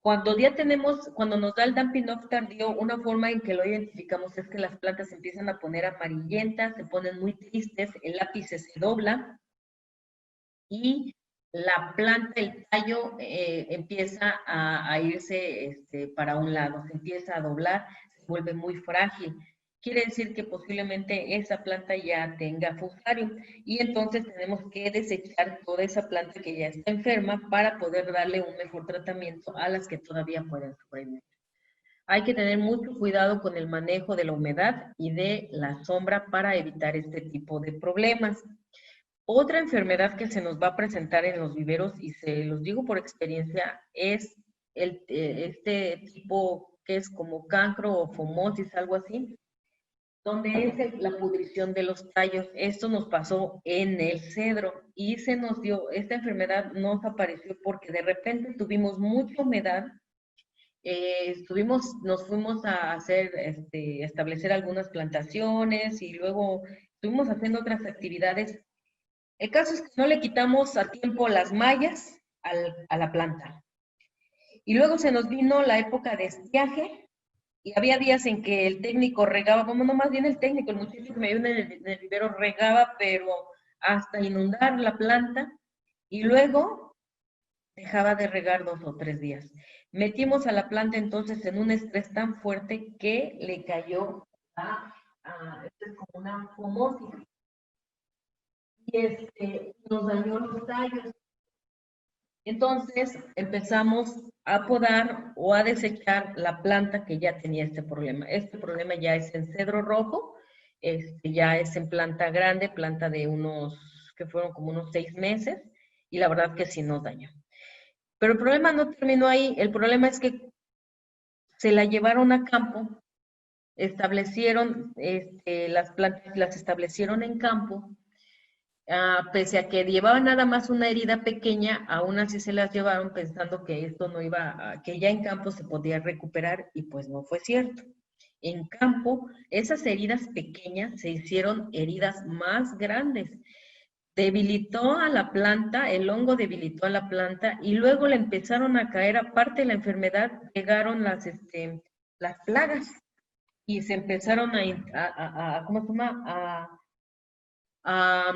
Cuando nos da el damping off tardío, una forma en que lo identificamos es que las plantas se empiezan a poner amarillentas, se ponen muy tristes, el ápice se dobla y la planta, el tallo, empieza a irse para un lado, se empieza a doblar, se vuelve muy frágil. Quiere decir que posiblemente esa planta ya tenga fusarium y entonces tenemos que desechar toda esa planta que ya está enferma para poder darle un mejor tratamiento a las que todavía pueden sobrevivir. Hay que tener mucho cuidado con el manejo de la humedad y de la sombra para evitar este tipo de problemas. Otra enfermedad que se nos va a presentar en los viveros, y se los digo por experiencia, es este tipo que es como cancro o fomosis, algo así, donde es la pudrición de los tallos. Esto nos pasó en el cedro y se nos dio, esta enfermedad nos apareció porque de repente tuvimos mucha humedad, nos fuimos a hacer, establecer algunas plantaciones y luego estuvimos haciendo otras actividades. El caso es que no le quitamos a tiempo las mallas a la planta. Y luego se nos vino la época de estiaje y había días en que el técnico regaba, bueno, no más bien el técnico, el muchacho que me ayudó en el vivero regaba, pero hasta inundar la planta y luego dejaba de regar 2 o 3 días. Metimos a la planta entonces en un estrés tan fuerte que le cayó esto es como una fomosis y nos dañó los tallos. Entonces empezamos a podar o a desechar la planta que ya tenía este problema. Este problema ya es en cedro rojo, ya es en planta grande, planta de que fueron como unos 6 meses, y la verdad que sí nos dañó. Pero el problema no terminó ahí, el problema es que se la llevaron a campo, establecieron, las plantas las establecieron en campo. Pese a que llevaba nada más una herida pequeña, aún así se las llevaron pensando que esto no iba, que ya en campo se podía recuperar y pues no fue cierto. En campo, esas heridas pequeñas se hicieron heridas más grandes. Debilitó a la planta, el hongo debilitó a la planta y luego le empezaron a caer, aparte de la enfermedad, llegaron las plagas y se empezaron ¿cómo se llama? A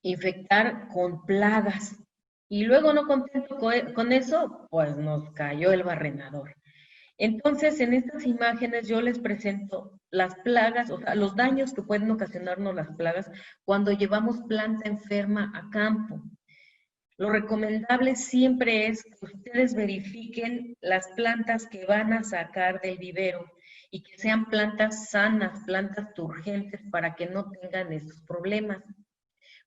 infectar con plagas. Y luego, no contento con eso, pues nos cayó el barrenador. Entonces, en estas imágenes yo les presento las plagas, o sea, los daños que pueden ocasionarnos las plagas cuando llevamos planta enferma a campo. Lo recomendable siempre es que ustedes verifiquen las plantas que van a sacar del vivero y que sean plantas sanas, plantas turgentes para que no tengan esos problemas.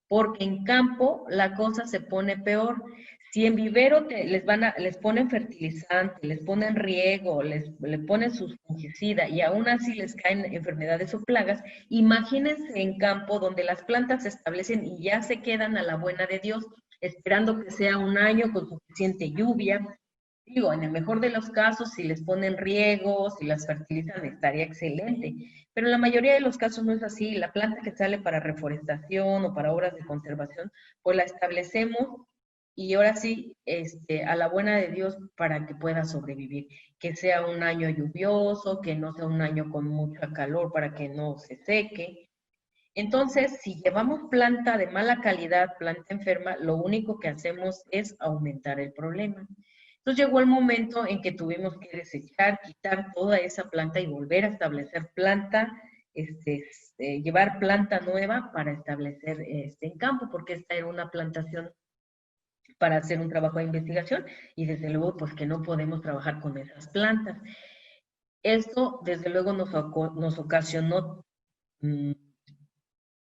Porque en campo la cosa se pone peor. Si en vivero les ponen fertilizante, les ponen riego, les ponen sus fungicida y aún así les caen enfermedades o plagas, imagínense en campo donde las plantas se establecen y ya se quedan a la buena de Dios, esperando que sea un año con suficiente lluvia. Digo, en el mejor de los casos, si les ponen riego, si las fertilizan, estaría excelente. Pero en la mayoría de los casos no es así. La planta que sale para reforestación o para obras de conservación, pues la establecemos y ahora sí, a la buena de Dios para que pueda sobrevivir. Que sea un año lluvioso, que no sea un año con mucha calor para que no se seque. Entonces, si llevamos planta de mala calidad, planta enferma, lo único que hacemos es aumentar el problema. Entonces llegó el momento en que tuvimos que desechar, quitar toda esa planta y volver a establecer planta, llevar planta nueva para establecer en campo, porque esta era una plantación para hacer un trabajo de investigación y desde luego pues que no podemos trabajar con esas plantas. Esto desde luego nos ocasionó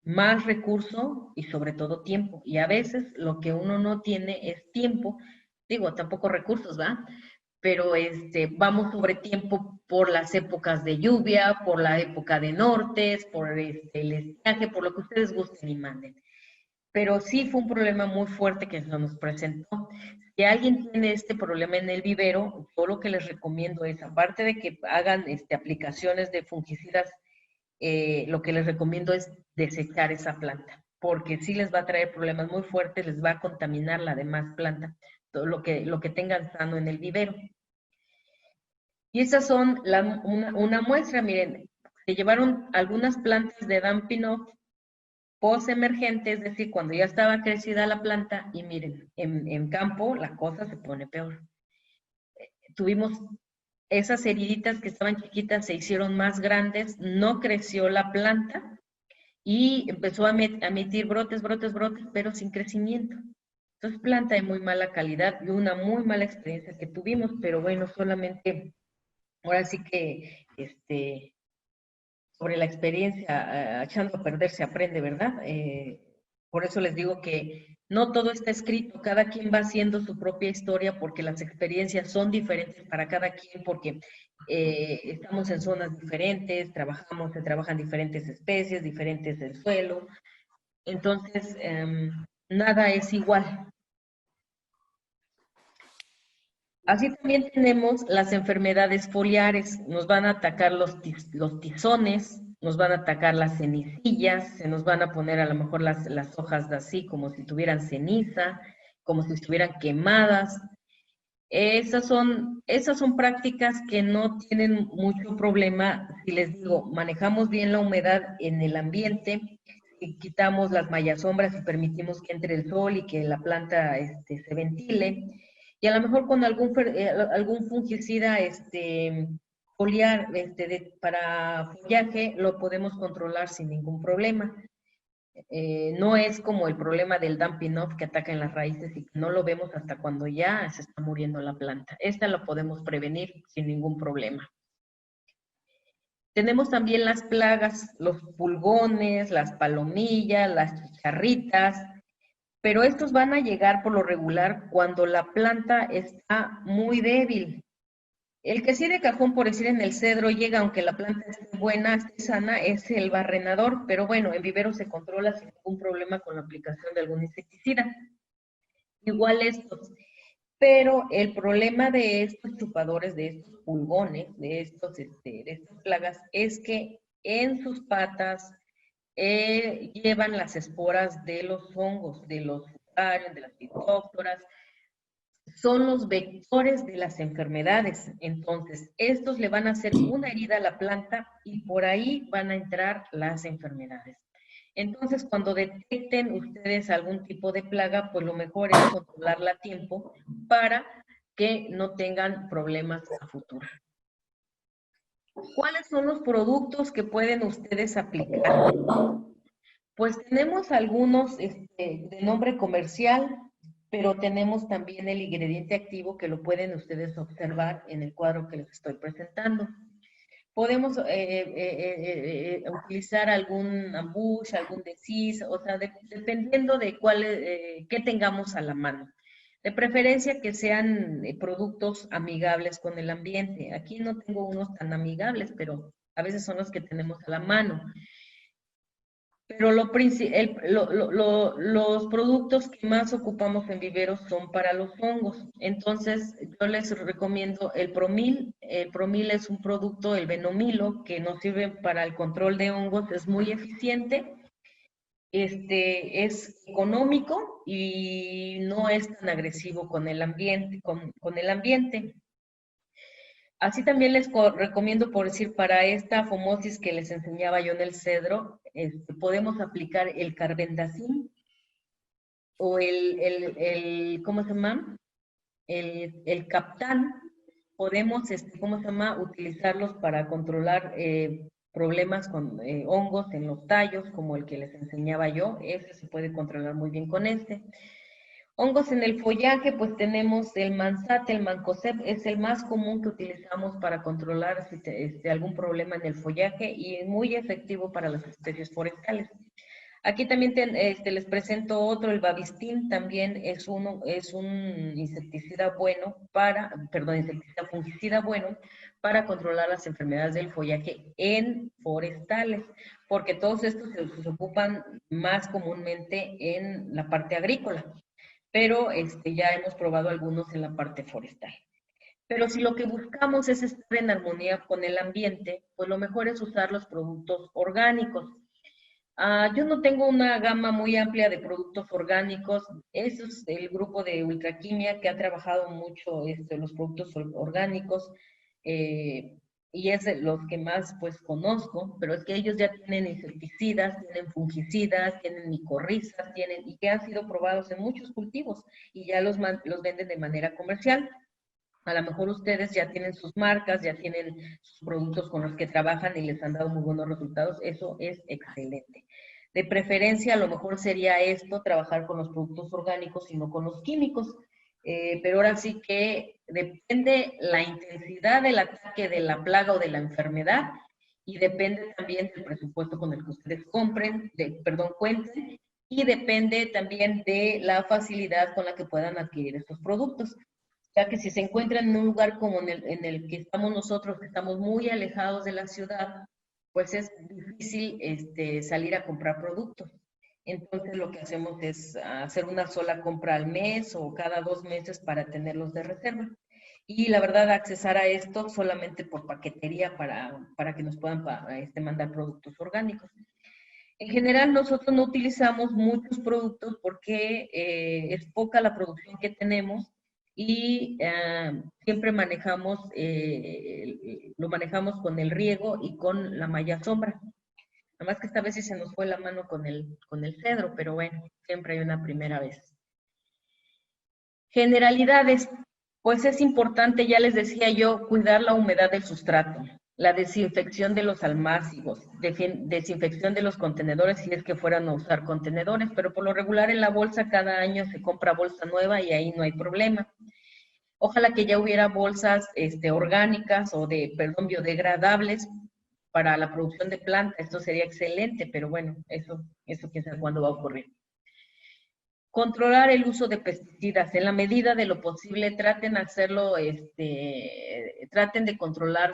más recurso y sobre todo tiempo. Y a veces lo que uno no tiene es tiempo, digo, tampoco recursos, ¿va? Pero vamos sobre tiempo por las épocas de lluvia, por la época de nortes, por el estiaje, por lo que ustedes gusten y manden. Pero sí fue un problema muy fuerte que se nos presentó. Si alguien tiene este problema en el vivero, yo lo que les recomiendo es, aparte de que hagan aplicaciones de fungicidas, lo que les recomiendo es desechar esa planta, porque sí les va a traer problemas muy fuertes, les va a contaminar la demás planta. todo lo que tengan sano en el vivero. Y esas son una muestra, miren, se llevaron algunas plantas de Dampinoff post-emergente, es decir, cuando ya estaba crecida la planta, y miren, en campo la cosa se pone peor. Tuvimos esas heriditas que estaban chiquitas, se hicieron más grandes, no creció la planta y empezó a emitir brotes, brotes, brotes, pero sin crecimiento. Entonces, planta de muy mala calidad y una muy mala experiencia que tuvimos, pero bueno, solamente, ahora sí que, sobre la experiencia, echando a perder se aprende, ¿verdad? Por eso les digo que no todo está escrito, cada quien va haciendo su propia historia porque las experiencias son diferentes para cada quien, porque estamos en zonas diferentes, se trabajan diferentes especies, diferentes del suelo, entonces nada es igual. Así también tenemos las enfermedades foliares, nos van a atacar los tizones, nos van a atacar las cenicillas, se nos van a poner a lo mejor las hojas de así como si tuvieran ceniza, como si estuvieran quemadas. Esas son prácticas que no tienen mucho problema, si les digo, manejamos bien la humedad en el ambiente, y quitamos las mallasombras y permitimos que entre el sol y que la planta se ventile, y a lo mejor con algún fungicida foliar para follaje lo podemos controlar sin ningún problema. No es como el problema del dumping off que ataca en las raíces y que no lo vemos hasta cuando ya se está muriendo la planta. Esta lo podemos prevenir sin ningún problema. Tenemos también las plagas, los pulgones, las palomillas, las chicharritas, pero estos van a llegar por lo regular cuando la planta está muy débil. El que sí de cajón, por decir, en el cedro llega, aunque la planta esté buena, esté sana, es el barrenador, pero bueno, en vivero se controla sin ningún problema con la aplicación de algún insecticida. Igual estos. Pero el problema de estos chupadores, de estos pulgones, de estas plagas, es que en sus patas llevan las esporas de los hongos, de los fusarios, de las fitóptoras, son los vectores de las enfermedades. Entonces, estos le van a hacer una herida a la planta y por ahí van a entrar las enfermedades. Entonces, cuando detecten ustedes algún tipo de plaga, pues lo mejor es controlarla a tiempo para que no tengan problemas a futuro. ¿Cuáles son los productos que pueden ustedes aplicar? Pues tenemos algunos de nombre comercial, pero tenemos también el ingrediente activo que lo pueden ustedes observar en el cuadro que les estoy presentando. Podemos utilizar algún ambush, algún decis, o sea, dependiendo de qué tengamos a la mano. De preferencia que sean productos amigables con el ambiente. Aquí no tengo unos tan amigables, pero a veces son los que tenemos a la mano. Pero los productos que más ocupamos en viveros son para los hongos. Entonces, yo les recomiendo el Promil. El Promil es un producto, el Venomilo, que nos sirve para el control de hongos. Es muy eficiente, es económico y no es tan agresivo con el ambiente, con el ambiente. Así también les recomiendo, por decir, para esta fomosis que les enseñaba yo en el cedro, podemos aplicar el carbendazim o ¿cómo se llama? El Captán. Podemos, ¿cómo se llama? Utilizarlos para controlar problemas con hongos en los tallos, como el que les enseñaba yo. Ese se puede controlar muy bien con este. Hongos en el follaje, pues tenemos el mansate, el mancozeb, es el más común que utilizamos para controlar algún problema en el follaje y es muy efectivo para las especies forestales. Aquí también les presento otro, el babistín, también es un insecticida bueno insecticida fungicida bueno para controlar las enfermedades del follaje en forestales, porque todos estos se ocupan más comúnmente en la parte agrícola, pero ya hemos probado algunos en la parte forestal. Pero si lo que buscamos es estar en armonía con el ambiente, pues lo mejor es usar los productos orgánicos. Yo no tengo una gama muy amplia de productos orgánicos. Eso es el grupo de Ultraquimia que ha trabajado mucho los productos orgánicos eh, y es de los que más pues conozco, pero es que ellos ya tienen insecticidas, tienen fungicidas, tienen micorrizas, tienen y que han sido probados en muchos cultivos y ya los venden de manera comercial. A lo mejor ustedes ya tienen sus marcas, ya tienen sus productos con los que trabajan y les han dado muy buenos resultados. Eso es excelente. De preferencia, a lo mejor sería esto, trabajar con los productos orgánicos y no con los químicos. Pero ahora sí que depende la intensidad del ataque de la plaga o de la enfermedad y depende también del presupuesto con el que ustedes cuenten y depende también de la facilidad con la que puedan adquirir estos productos, ya que si se encuentran en un lugar como en el que estamos nosotros, que estamos muy alejados de la ciudad, pues es difícil salir a comprar productos. Entonces lo que hacemos es hacer una sola compra al mes o cada 2 meses para tenerlos de reserva. Y la verdad, accesar a esto solamente por paquetería para que nos puedan mandar productos orgánicos. En general, nosotros no utilizamos muchos productos porque es poca la producción que tenemos y siempre lo manejamos con el riego y con la malla sombra. Nada más que esta vez sí se nos fue la mano con el cedro, pero bueno, siempre hay una primera vez. Generalidades, pues es importante, ya les decía yo, cuidar la humedad del sustrato, la desinfección de los almácigos, desinfección de los contenedores si es que fueran a usar contenedores, pero por lo regular en la bolsa cada año se compra bolsa nueva y ahí no hay problema. Ojalá que ya hubiera bolsas orgánicas o biodegradables para la producción de planta. Esto sería excelente, pero bueno, eso quién sabe cuándo va a ocurrir. Controlar el uso de pesticidas. En la medida de lo posible, traten de hacerlo, traten de controlar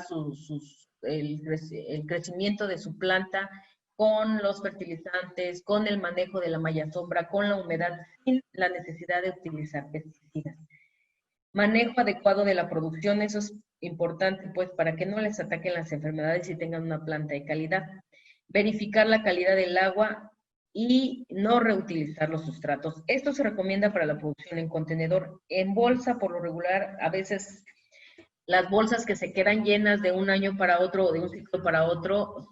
el crecimiento de su planta con los fertilizantes, con el manejo de la malla sombra, con la humedad, sin la necesidad de utilizar pesticidas. Manejo adecuado de la producción, eso es importante, pues, para que no les ataquen las enfermedades y tengan una planta de calidad. Verificar la calidad del agua y no reutilizar los sustratos. Esto se recomienda para la producción en contenedor. En bolsa, por lo regular, a veces las bolsas que se quedan llenas de un año para otro o de un ciclo para otro,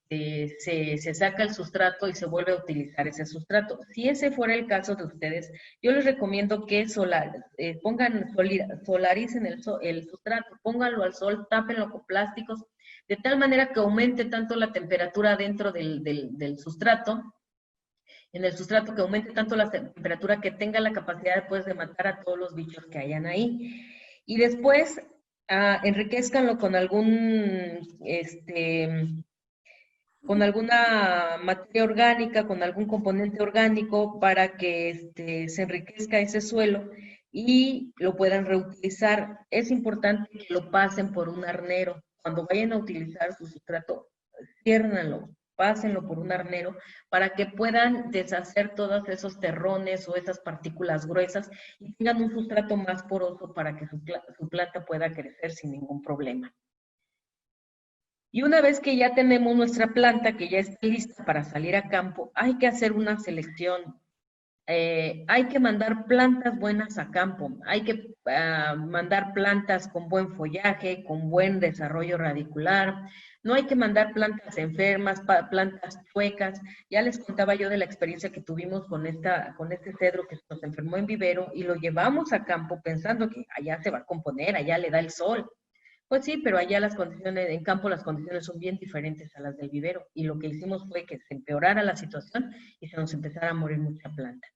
se saca el sustrato y se vuelve a utilizar ese sustrato. Si ese fuera el caso de ustedes, yo les recomiendo que solaricen el sustrato, pónganlo al sol, tápenlo con plásticos, de tal manera que aumente tanto la temperatura dentro del sustrato, en el sustrato que aumente tanto la temperatura que tenga la capacidad pues, de matar a todos los bichos que hayan ahí. Y después enriquezcanlo con alguna materia orgánica, con algún componente orgánico para que se enriquezca ese suelo y lo puedan reutilizar. Es importante que lo pasen por un arnero. Cuando vayan a utilizar su sustrato, ciérnanlo, pásenlo por un arnero para que puedan deshacer todos esos terrones o esas partículas gruesas y tengan un sustrato más poroso para que su planta pueda crecer sin ningún problema. Y una vez que ya tenemos nuestra planta, que ya está lista para salir a campo, hay que hacer una selección. Hay que mandar plantas buenas a campo, hay que mandar plantas con buen follaje, con buen desarrollo radicular, no hay que mandar plantas enfermas, plantas chuecas. Ya les contaba yo de la experiencia que tuvimos con este cedro que nos enfermó en vivero y lo llevamos a campo pensando que allá se va a componer, allá le da el sol. Pues sí, pero allá en campo las condiciones son bien diferentes a las del vivero y lo que hicimos fue que se empeorara la situación y se nos empezara a morir mucha planta.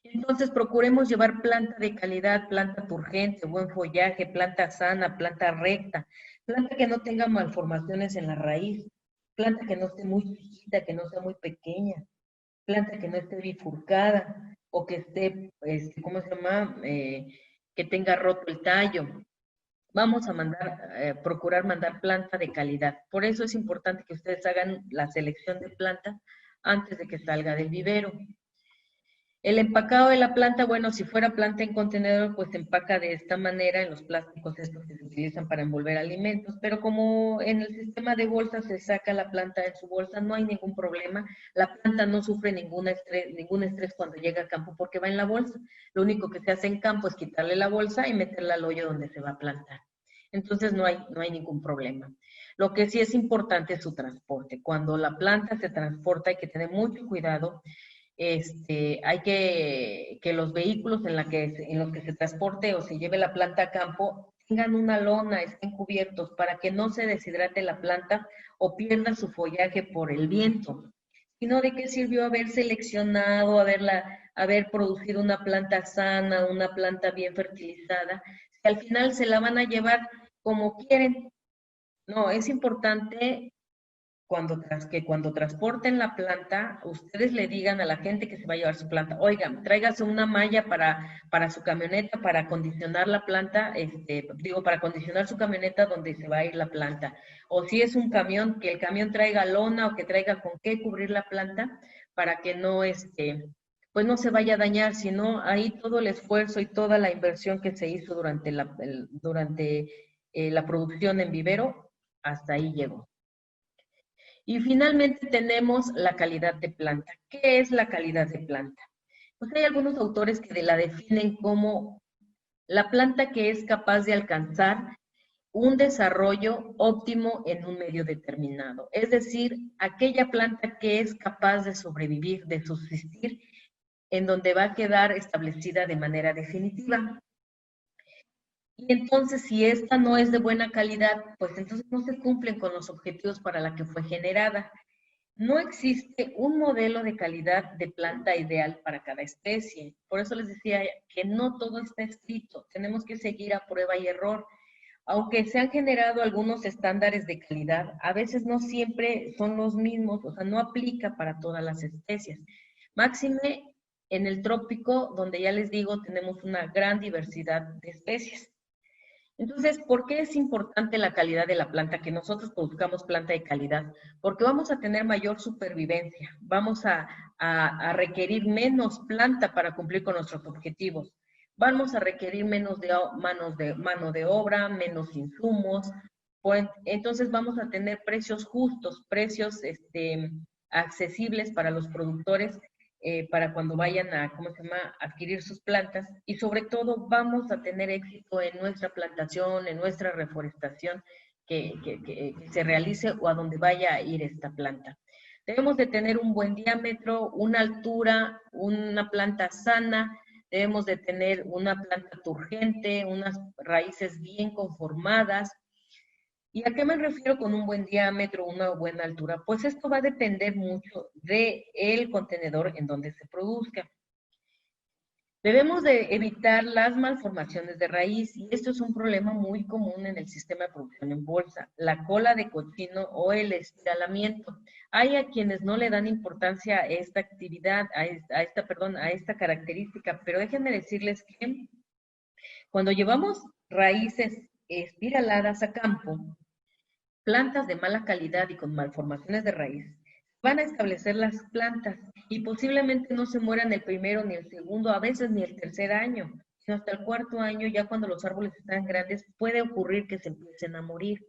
Entonces, procuremos llevar planta de calidad, planta turgente, buen follaje, planta sana, planta recta, planta que no tenga malformaciones en la raíz, planta que no esté muy chiquita, que no sea muy pequeña, planta que no esté bifurcada o que esté, ¿cómo se llama? Que tenga roto el tallo. Vamos a procurar mandar planta de calidad. Por eso es importante que ustedes hagan la selección de planta antes de que salga del vivero. El empacado de la planta, bueno, si fuera planta en contenedor, pues se empaca de esta manera en los plásticos estos que se utilizan para envolver alimentos, pero como en el sistema de bolsas se saca la planta en su bolsa, no hay ningún problema. La planta no sufre ningún estrés cuando llega a campo porque va en la bolsa. Lo único que se hace en campo es quitarle la bolsa y meterla al hoyo donde se va a plantar. Entonces no hay ningún problema. Lo que sí es importante es su transporte. Cuando la planta se transporta hay que tener mucho cuidado. Hay que los vehículos en los que se transporte o se lleve la planta a campo tengan una lona, estén cubiertos para que no se deshidrate la planta o pierda su follaje por el viento. Sino de qué sirvió haber seleccionado, haber producido una planta sana, una planta bien fertilizada, si al final se la van a llevar como quieren. No, es importante que cuando transporten la planta, ustedes le digan a la gente que se va a llevar su planta, oigan, tráigase una malla para su camioneta, para acondicionar la planta, para acondicionar su camioneta donde se va a ir la planta. O si es un camión, que el camión traiga lona o que traiga con qué cubrir la planta para que no, pues no se vaya a dañar, sino ahí todo el esfuerzo y toda la inversión que se hizo durante la producción en vivero, hasta ahí llegó. Y finalmente tenemos la calidad de planta. ¿Qué es la calidad de planta? Pues hay algunos autores que la definen como la planta que es capaz de alcanzar un desarrollo óptimo en un medio determinado. Es decir, aquella planta que es capaz de sobrevivir, de subsistir, en donde va a quedar establecida de manera definitiva. Y entonces, si esta no es de buena calidad, pues entonces no se cumplen con los objetivos para la que fue generada. No existe un modelo de calidad de planta ideal para cada especie. Por eso les decía que no todo está escrito. Tenemos que seguir a prueba y error. Aunque se han generado algunos estándares de calidad, a veces no siempre son los mismos, o sea, no aplica para todas las especies. Máxime en el trópico, donde ya les digo, tenemos una gran diversidad de especies. Entonces, ¿por qué es importante la calidad de la planta? Que nosotros produzcamos planta de calidad. Porque vamos a tener mayor supervivencia, vamos a requerir menos planta para cumplir con nuestros objetivos. Vamos a requerir menos mano de obra, menos insumos. Pues, entonces vamos a tener precios justos, precios accesibles para los productores para cuando vayan a, adquirir sus plantas y sobre todo vamos a tener éxito en nuestra plantación, en nuestra reforestación que se realice o a donde vaya a ir esta planta. Debemos de tener un buen diámetro, una altura, una planta sana, debemos de tener una planta turgente, unas raíces bien conformadas. ¿Y a qué me refiero con un buen diámetro, una buena altura? Pues esto va a depender mucho del contenedor en donde se produzca. Debemos de evitar las malformaciones de raíz y esto es un problema muy común en el sistema de producción en bolsa, la cola de cochino o el espiralamiento. Hay a quienes no le dan importancia a esta actividad, a esta característica, pero déjenme decirles que cuando llevamos raíces espiraladas a campo, plantas de mala calidad y con malformaciones de raíz, van a establecer las plantas y posiblemente no se mueran el primero ni el segundo, a veces ni el tercer año, sino hasta el cuarto año, ya cuando los árboles están grandes, puede ocurrir que se empiecen a morir.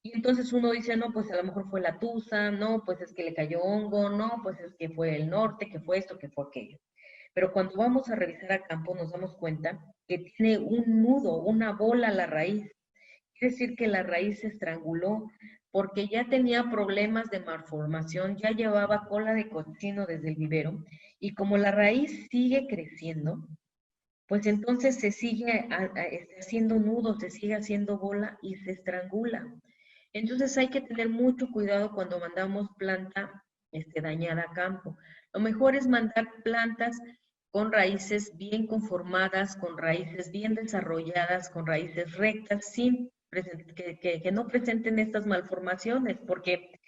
Y entonces uno dice, no, pues a lo mejor fue la tusa, no, pues es que le cayó hongo, no, pues es que fue el norte, que fue esto, que fue aquello. Pero cuando vamos a revisar a campo nos damos cuenta que tiene un nudo, una bola a la raíz. Quiere decir que la raíz se estranguló porque ya tenía problemas de malformación, ya llevaba cola de cochino desde el vivero y como la raíz sigue creciendo, pues entonces se sigue haciendo nudo, se sigue haciendo bola y se estrangula. Entonces hay que tener mucho cuidado cuando mandamos planta dañada a campo. Lo mejor es mandar plantas con raíces bien conformadas, con raíces bien desarrolladas, con raíces rectas, sin que no presenten estas malformaciones, porque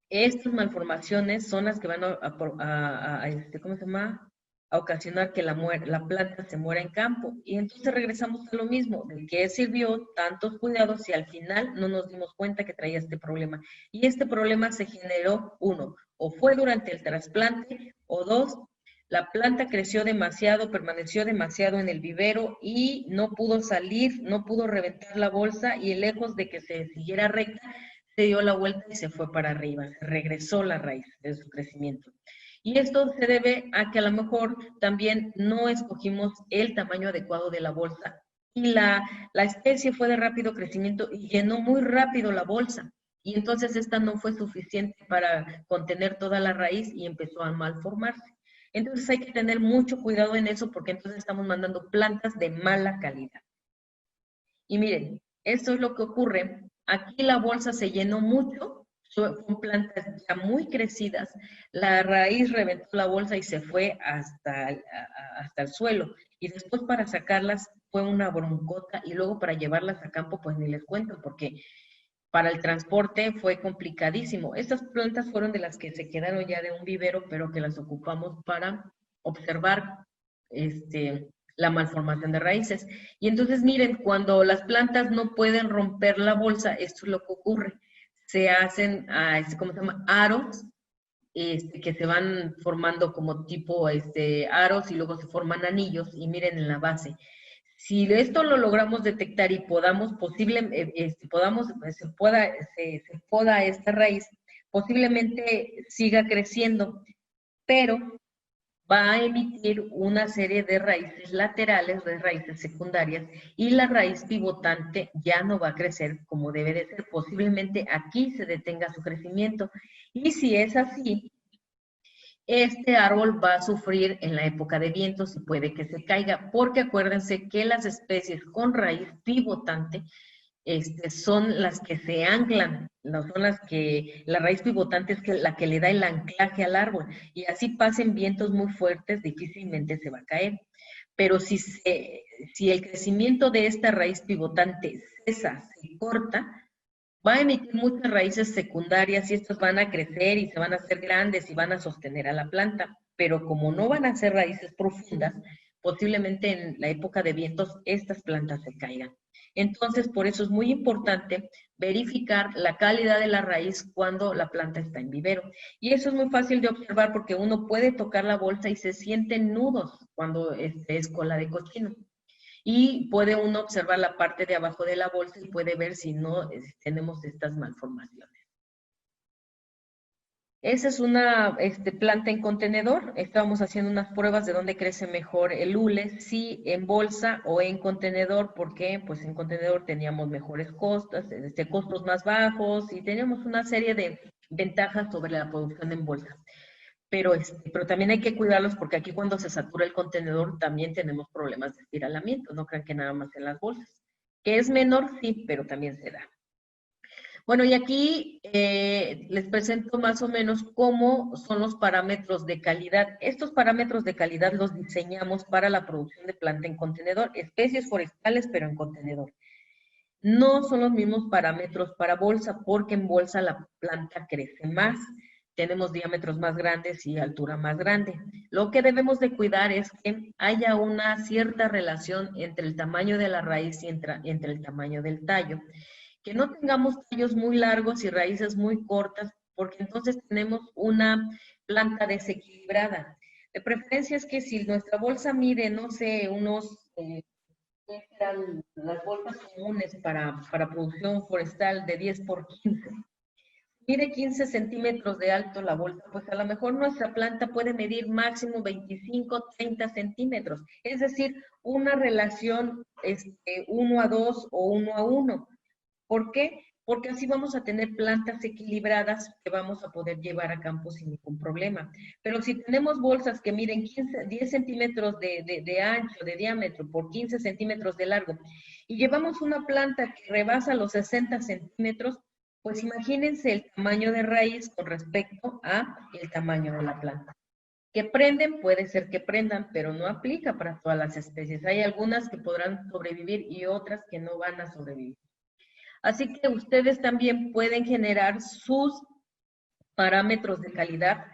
estas malformaciones son las que van a ocasionar que la planta se muera en campo. Y entonces regresamos a lo mismo, de qué sirvió tantos cuidados si al final no nos dimos cuenta que traía este problema. Y este problema se generó, uno, o fue durante el trasplante, o dos, La planta creció demasiado, permaneció demasiado en el vivero y no pudo salir, no pudo reventar la bolsa y lejos de que se siguiera recta, se dio la vuelta y se fue para arriba, se regresó la raíz de su crecimiento. Y esto se debe a que a lo mejor también no escogimos el tamaño adecuado de la bolsa y la especie fue de rápido crecimiento y llenó muy rápido la bolsa. Y entonces esta no fue suficiente para contener toda la raíz y empezó a malformarse. Entonces hay que tener mucho cuidado en eso porque entonces estamos mandando plantas de mala calidad. Y miren, esto es lo que ocurre. Aquí la bolsa se llenó mucho, son plantas ya muy crecidas, la raíz reventó la bolsa y se fue hasta el suelo. Y después para sacarlas fue una broncota y luego para llevarlas a campo pues ni les cuento porque para el transporte fue complicadísimo. Estas plantas fueron de las que se quedaron ya de un vivero, pero que las ocupamos para observar la malformación de raíces. Y entonces, miren, cuando las plantas no pueden romper la bolsa, esto es lo que ocurre. Se hacen, ¿cómo se llama? Aros, que se van formando como tipo aros y luego se forman anillos. Y miren en la base. Si esto lo logramos detectar y podamos se poda esta raíz, posiblemente siga creciendo, pero va a emitir una serie de raíces laterales, de raíces secundarias, y la raíz pivotante ya no va a crecer como debe de ser. Posiblemente aquí se detenga su crecimiento. Y si es así, este árbol va a sufrir en la época de vientos y puede que se caiga, porque acuérdense que las especies con raíz pivotante son las que se anclan, no son las que, la raíz pivotante es la que le da el anclaje al árbol, y así pasen vientos muy fuertes, difícilmente se va a caer. Pero si el crecimiento de esta raíz pivotante cesa, se corta, va a emitir muchas raíces secundarias y estas van a crecer y se van a hacer grandes y van a sostener a la planta. Pero como no van a ser raíces profundas, posiblemente en la época de vientos estas plantas se caigan. Entonces, por eso es muy importante verificar la calidad de la raíz cuando la planta está en vivero. Y eso es muy fácil de observar porque uno puede tocar la bolsa y se sienten nudos cuando es cola de cochino. Y puede uno observar la parte de abajo de la bolsa y puede ver si no tenemos estas malformaciones. Esa es una planta en contenedor. Estábamos haciendo unas pruebas de dónde crece mejor el hule, si en bolsa o en contenedor, porque pues en contenedor teníamos mejores costos, costos más bajos y teníamos una serie de ventajas sobre la producción en bolsa. Pero también hay que cuidarlos porque aquí cuando se satura el contenedor también tenemos problemas de espiralamiento, no crean que nada más en las bolsas. Que es menor, sí, pero también se da. Bueno, y aquí les presento más o menos cómo son los parámetros de calidad. Estos parámetros de calidad los diseñamos para la producción de planta en contenedor, especies forestales, pero en contenedor. No son los mismos parámetros para bolsa, porque en bolsa la planta crece más, tenemos diámetros más grandes y altura más grande. Lo que debemos de cuidar es que haya una cierta relación entre el tamaño de la raíz y entre el tamaño del tallo. Que no tengamos tallos muy largos y raíces muy cortas, porque entonces tenemos una planta desequilibrada. De preferencia es que si nuestra bolsa mide, no sé, unos eran las bolsas comunes para producción forestal de 10 por 15. Mide 15 centímetros de alto la bolsa, pues a lo mejor nuestra planta puede medir máximo 25, 30 centímetros. Es decir, una relación 1:2 o 1:1. ¿Por qué? Porque así vamos a tener plantas equilibradas que vamos a poder llevar a campo sin ningún problema. Pero si tenemos bolsas que miden 10 centímetros de ancho, de diámetro, por 15 centímetros de largo, y llevamos una planta que rebasa los 60 centímetros, pues imagínense el tamaño de raíz con respecto a el tamaño de la planta. Que prenden, puede ser que prendan, pero no aplica para todas las especies. Hay algunas que podrán sobrevivir y otras que no van a sobrevivir. Así que ustedes también pueden generar sus parámetros de calidad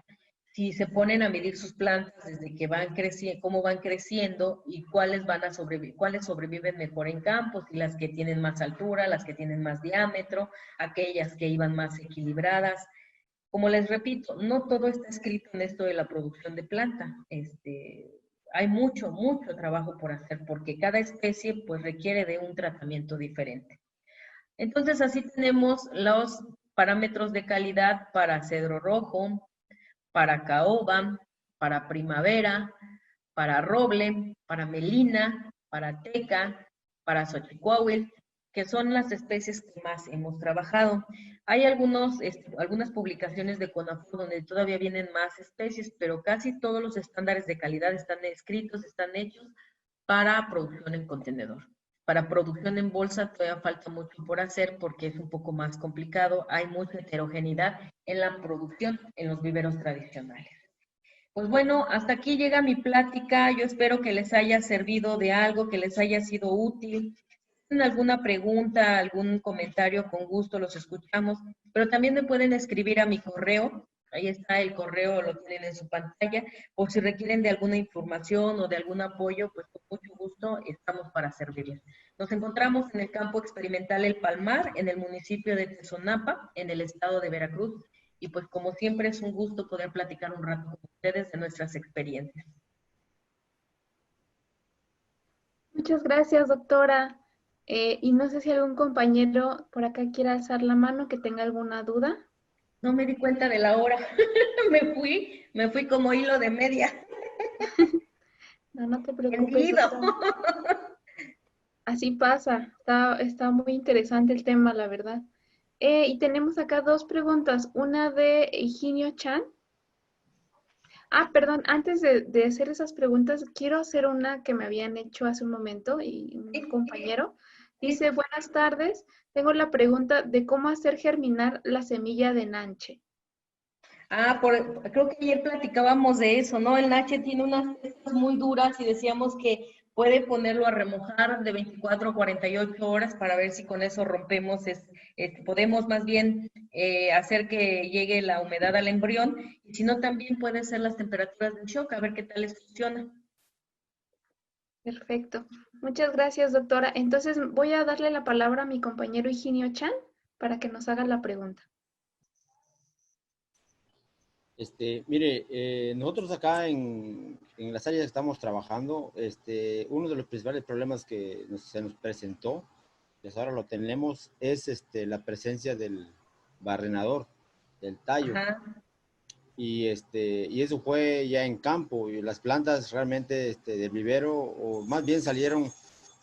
si se ponen a medir sus plantas desde que van creciendo, cómo van creciendo y cuáles van a sobrevivir, cuáles sobreviven mejor en campos, y las que tienen más altura, las que tienen más diámetro, aquellas que iban más equilibradas. como les repito, no todo está escrito en esto de la producción de planta. Hay mucho, mucho trabajo por hacer porque cada especie pues requiere de un tratamiento diferente. Entonces así tenemos los parámetros de calidad para cedro rojo, para caoba, para primavera, para roble, para melina, para teca, para xochicuahuil, que son las especies que más hemos trabajado. Hay algunas publicaciones de CONAFOR donde todavía vienen más especies, pero casi todos los estándares de calidad están escritos, están hechos para producción en contenedor. Para producción en bolsa todavía falta mucho por hacer porque es un poco más complicado. Hay mucha heterogeneidad en la producción en los viveros tradicionales. Pues bueno, hasta aquí llega mi plática. Yo espero que les haya servido de algo, que les haya sido útil. Si tienen alguna pregunta, algún comentario, con gusto los escuchamos. Pero también me pueden escribir a mi correo. Ahí está el correo, lo tienen en su pantalla. O si requieren de alguna información o de algún apoyo, pues con mucho gusto estamos para servirles. Nos encontramos en el campo experimental El Palmar, en el municipio de Tezonapa, en el estado de Veracruz. Y pues como siempre es un gusto poder platicar un rato con ustedes de nuestras experiencias. Muchas gracias, doctora. Y no sé si algún compañero por acá quiera alzar la mano que tenga alguna duda. No me di cuenta de la hora. me fui como hilo de media. No, no te preocupes, Entendido. doctora. Así pasa. Está muy interesante el tema, la verdad. Y tenemos acá dos preguntas. Una de Higinio Chan. Ah, perdón, antes de hacer esas preguntas, quiero hacer una que me habían hecho hace un momento y un compañero. Dice, Sí. buenas tardes, tengo la pregunta de cómo hacer germinar la semilla de nanche. Creo que ayer platicábamos de eso, ¿no? El nache tiene unas cestas muy duras y decíamos que puede ponerlo a remojar de 24 a 48 horas para ver si con eso rompemos, podemos más bien hacer que llegue la humedad al embrión, y si no también puede ser las temperaturas del shock, a ver qué tal les funciona. Perfecto. Muchas gracias, doctora. Entonces voy a darle la palabra a mi compañero Higinio Chan para que nos haga la pregunta. Mire, nosotros acá en las áreas que estamos trabajando, uno de los principales problemas que se nos presentó, pues ahora lo tenemos, es la presencia del barrenador, del tallo. Ajá. Y eso fue ya en campo, y las plantas realmente del vivero, o más bien salieron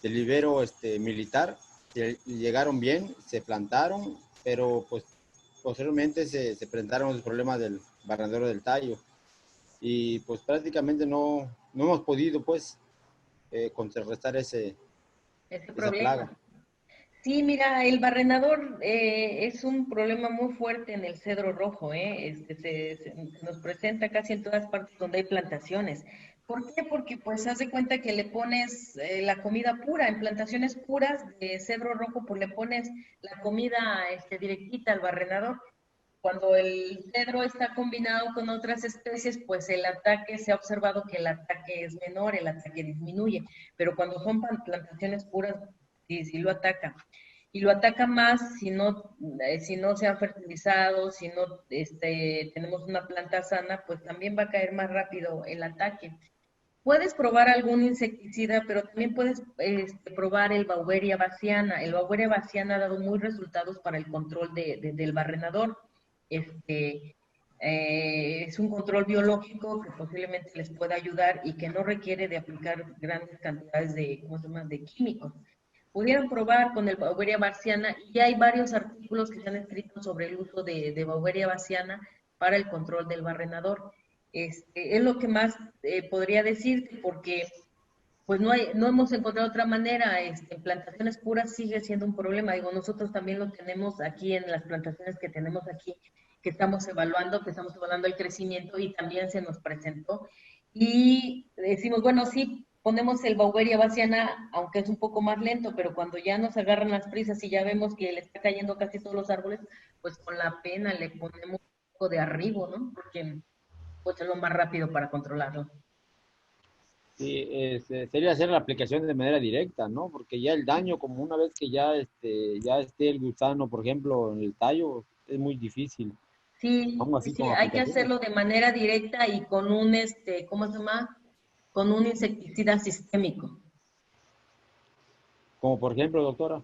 del vivero militar, llegaron bien, se plantaron, pero pues posteriormente se presentaron los problemas del barrenador del tallo, y pues prácticamente no hemos podido pues contrarrestar Ese esa problema. plaga. Sí, mira, el barrenador es un problema muy fuerte en el cedro rojo, ¿eh? Se nos presenta casi en todas partes donde hay plantaciones. ¿Por qué? Porque pues haz de cuenta que le pones la comida pura, en plantaciones puras de cedro rojo, pues le pones la comida directita al barrenador. Cuando el cedro está combinado con otras especies, pues el ataque, se ha observado que el ataque es menor, el ataque disminuye, pero cuando son plantaciones puras, sí, sí lo ataca. Y lo ataca más si no se ha fertilizado, si no tenemos una planta sana, pues también va a caer más rápido el ataque. Puedes probar algún insecticida, pero también puedes probar el Beauveria bassiana. El Beauveria bassiana ha dado muy resultados para el control del barrenador. Este, es un control biológico que posiblemente les pueda ayudar y que no requiere de aplicar grandes cantidades de, ¿cómo se llama?, de químicos. Pudieran probar con el Beauveria bassiana, y hay varios artículos que se han escrito sobre el uso de Beauveria bassiana para el control del barrenador. Es lo que más podría decirte, porque pues no hemos encontrado otra manera. En plantaciones puras sigue siendo un problema. Digo, nosotros también lo tenemos aquí en las plantaciones que tenemos aquí, que estamos evaluando el crecimiento, y también se nos presentó. Y decimos, bueno, sí, ponemos el Beauveria bassiana, aunque es un poco más lento, pero cuando ya nos agarran las prisas y ya vemos que le está cayendo casi todos los árboles, pues con la pena le ponemos un poco de arribo, ¿no? Porque pues es lo más rápido para controlarlo. Sí, sería hacer la aplicación de manera directa, ¿no? Porque ya el daño, como una vez que ya esté el gusano, por ejemplo, en el tallo, es muy difícil. Sí, Pongo sí, así sí, como hay que aplicaciones. hacerlo de manera directa y con un, ¿cómo se llama? Con un insecticida sistémico. Como por ejemplo, doctora.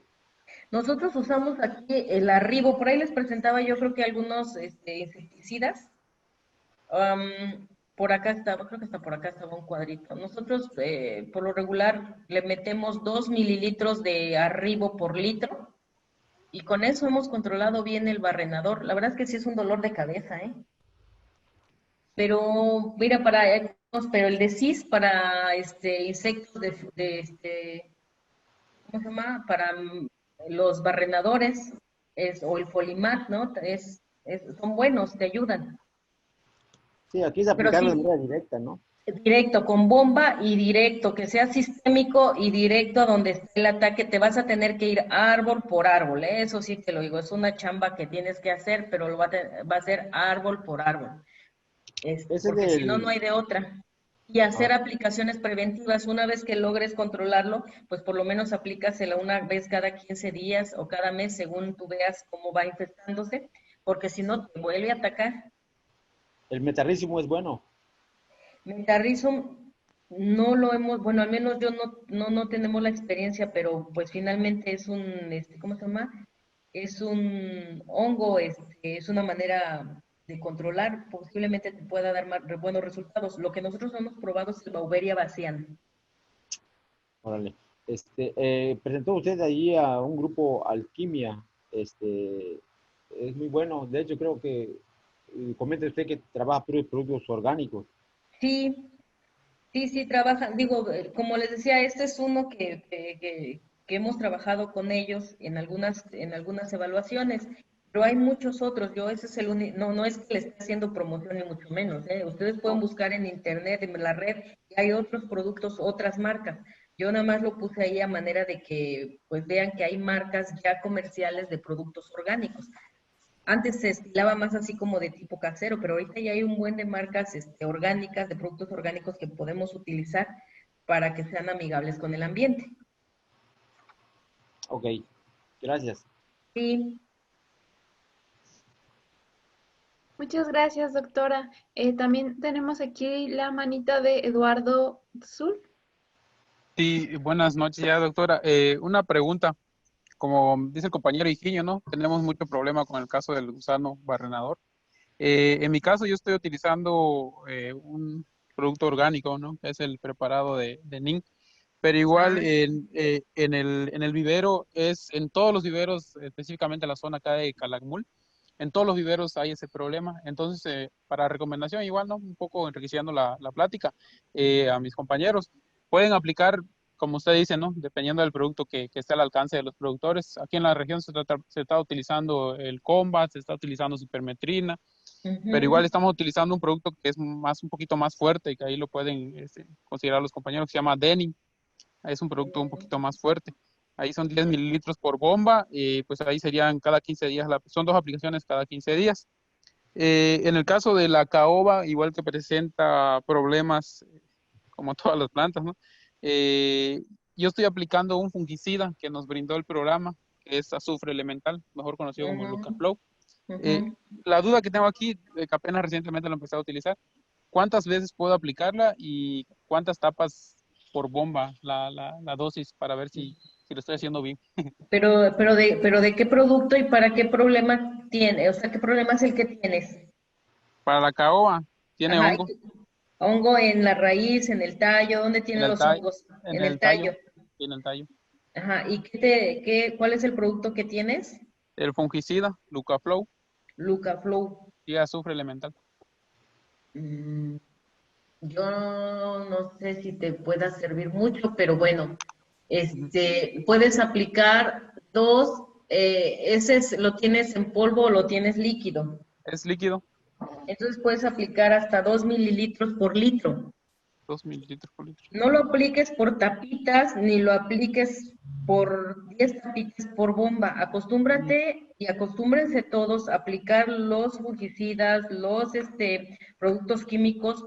Nosotros usamos aquí el Arribo, por ahí les presentaba yo creo que algunos insecticidas. Por acá estaba, creo que hasta por acá estaba un cuadrito. Nosotros, por lo regular, le metemos 2 mililitros de Arribo por litro y con eso hemos controlado bien el barrenador. La verdad es que sí es un dolor de cabeza, ¿eh? Pero, mira, pero el DESIS para insectos ¿cómo se llama? Para los barrenadores, o el Folimat, ¿no? Son buenos, te ayudan. Sí, aquí es Pero aplicarlo de sí, manera directa, ¿no? directo, con bomba y directo, que sea sistémico y directo a donde esté el ataque, te vas a tener que ir árbol por árbol, ¿eh? Eso sí te lo digo, es una chamba que tienes que hacer, pero va a ser árbol por árbol, Ese porque si no, no del... hay de otra. Y ah, hacer aplicaciones preventivas, una vez que logres controlarlo, pues por lo menos aplícasela una vez cada 15 días o cada mes, según tú veas cómo va infectándose, porque si no, te vuelve a atacar. el metarrísimo es bueno. Mentarrizum no lo hemos, bueno, al menos yo no tenemos la experiencia, pero pues finalmente es ¿cómo se llama? Es un hongo, es una manera de controlar, posiblemente te pueda dar buenos resultados. Lo que nosotros hemos probado es el Beauveria baciana. Órale. Presentó usted allí a un grupo Alquimia. Es muy bueno. De hecho, creo que comenta usted que trabaja puros productos orgánicos. Sí, sí, sí, trabajan. Digo, como les decía, este es uno que hemos trabajado con ellos en algunas evaluaciones, pero hay muchos otros. Yo ese es el único, no es que le esté haciendo promoción ni mucho menos, ¿eh? Ustedes pueden No, buscar en internet, en la red, y hay otros productos, otras marcas. Yo nada más lo puse ahí a manera de que pues vean que hay marcas ya comerciales de productos orgánicos. Antes se estilaba más así como de tipo casero, pero ahorita ya hay un buen de marcas orgánicas, de productos orgánicos que podemos utilizar para que sean amigables con el ambiente. ok, gracias. Sí, Muchas gracias, doctora. También tenemos aquí la manita de Eduardo Zul. Sí, buenas noches ya, doctora. Una pregunta, como dice el compañero Higinio, ¿no? Tenemos mucho problema con el caso del gusano barrenador. En mi caso, yo estoy utilizando un producto orgánico, ¿no? Que es el preparado de NIN, pero igual ah, en el vivero, en todos los viveros, específicamente en la zona acá de Calakmul, en todos los viveros hay ese problema. Entonces, para recomendación, igual, ¿no? Un poco enriqueciendo la plática a mis compañeros, pueden aplicar, como usted dice, ¿no? Dependiendo del producto que esté al alcance de los productores. Aquí en la región se está utilizando el Combat, se está utilizando Supermetrina, pero igual ujú. estamos utilizando un producto que es un poquito más fuerte y que ahí lo pueden considerar los compañeros, que se llama Denim. Es un producto un poquito más fuerte. Ahí son 10 mililitros por bomba y pues ahí serían cada 15 días, son dos aplicaciones cada 15 días. En el caso de la caoba, igual que presenta problemas como todas las plantas, ¿no? Eh, yo estoy aplicando un fungicida que nos brindó el programa, que es azufre elemental, mejor conocido como Ujú, Lucaflow. ujú. Eh, la duda que tengo aquí, que apenas recientemente lo empecé a utilizar, ¿cuántas veces puedo aplicarla y cuántas tapas por bomba la dosis para ver si lo estoy haciendo bien? Pero ¿de qué producto y para qué problema tiene? O sea, ¿qué problema es el que tienes? Para la caoba, tiene Ajá, hongo hongo en la raíz, en el tallo, ¿dónde en tienen el los tallo, hongos? en En el el tallo, tallo. en el tallo. Ajá, ¿y cuál es el producto que tienes? El fungicida, Lucaflow, Lucaflow. y azufre elemental. Mm, yo no sé si te pueda servir mucho, pero bueno, Ujú. puedes aplicar dos, lo tienes en polvo o lo tienes líquido. Es líquido, Entonces puedes aplicar hasta 2 mililitros por litro. 2 mililitros por litro. No lo apliques por tapitas, ni lo apliques por 10 tapitas por bomba. Ujú. Acostúmbrate y acostúmbrense todos a aplicar los fungicidas, los productos químicos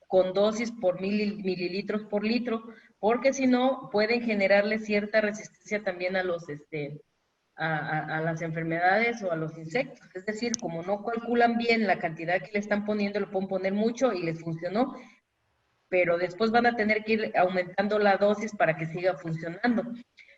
con dosis por mililitros por litro, porque si no pueden generarle cierta resistencia también a las enfermedades o a los insectos. Es decir, como no calculan bien la cantidad que le están poniendo, le pueden poner mucho y les funcionó, pero después van a tener que ir aumentando la dosis para que siga funcionando.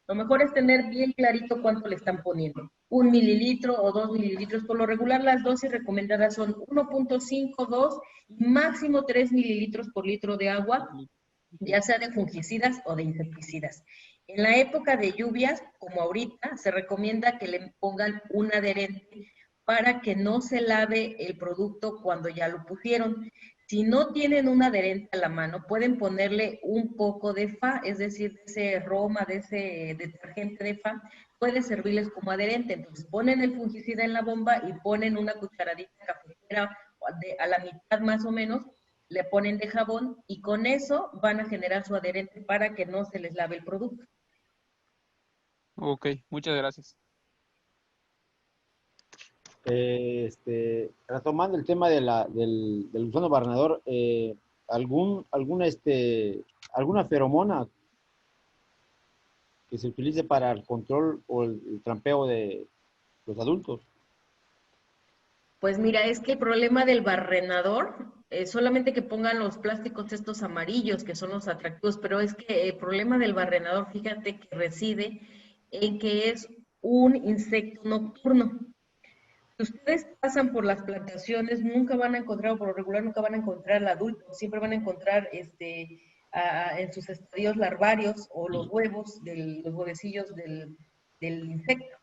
Lo mejor es tener bien clarito cuánto le están poniendo. 1 mililitro o 2 mililitros. Por lo regular, las dosis recomendadas son 1.5, 2 y máximo 3 mililitros por litro de agua, ya sea de fungicidas o de insecticidas. En la época de lluvias, como ahorita, se recomienda que le pongan un adherente para que no se lave el producto cuando ya lo pusieron. Si no tienen un adherente a la mano, pueden ponerle un poco de FA, es decir, de ese Roma, de ese detergente de FA, puede servirles como adherente. Entonces ponen el fungicida en la bomba y ponen una cucharadita cafetera a la mitad más o menos, le ponen de jabón y con eso van a generar su adherente para que no se les lave el producto. Ok, muchas gracias. Retomando el tema del gusano barrenador, alguna feromona que se utilice para el control o el trampeo de los adultos. Pues mira, es que el problema del barrenador es solamente que pongan los plásticos estos amarillos, que son los atractivos, pero es que el problema del barrenador, fíjate que reside en que es un insecto nocturno. Si ustedes pasan por las plantaciones, nunca van a encontrar, o por lo regular nunca van a encontrar al adulto, siempre van a encontrar en sus estadios larvarios o los huevos, los huevecillos del insecto,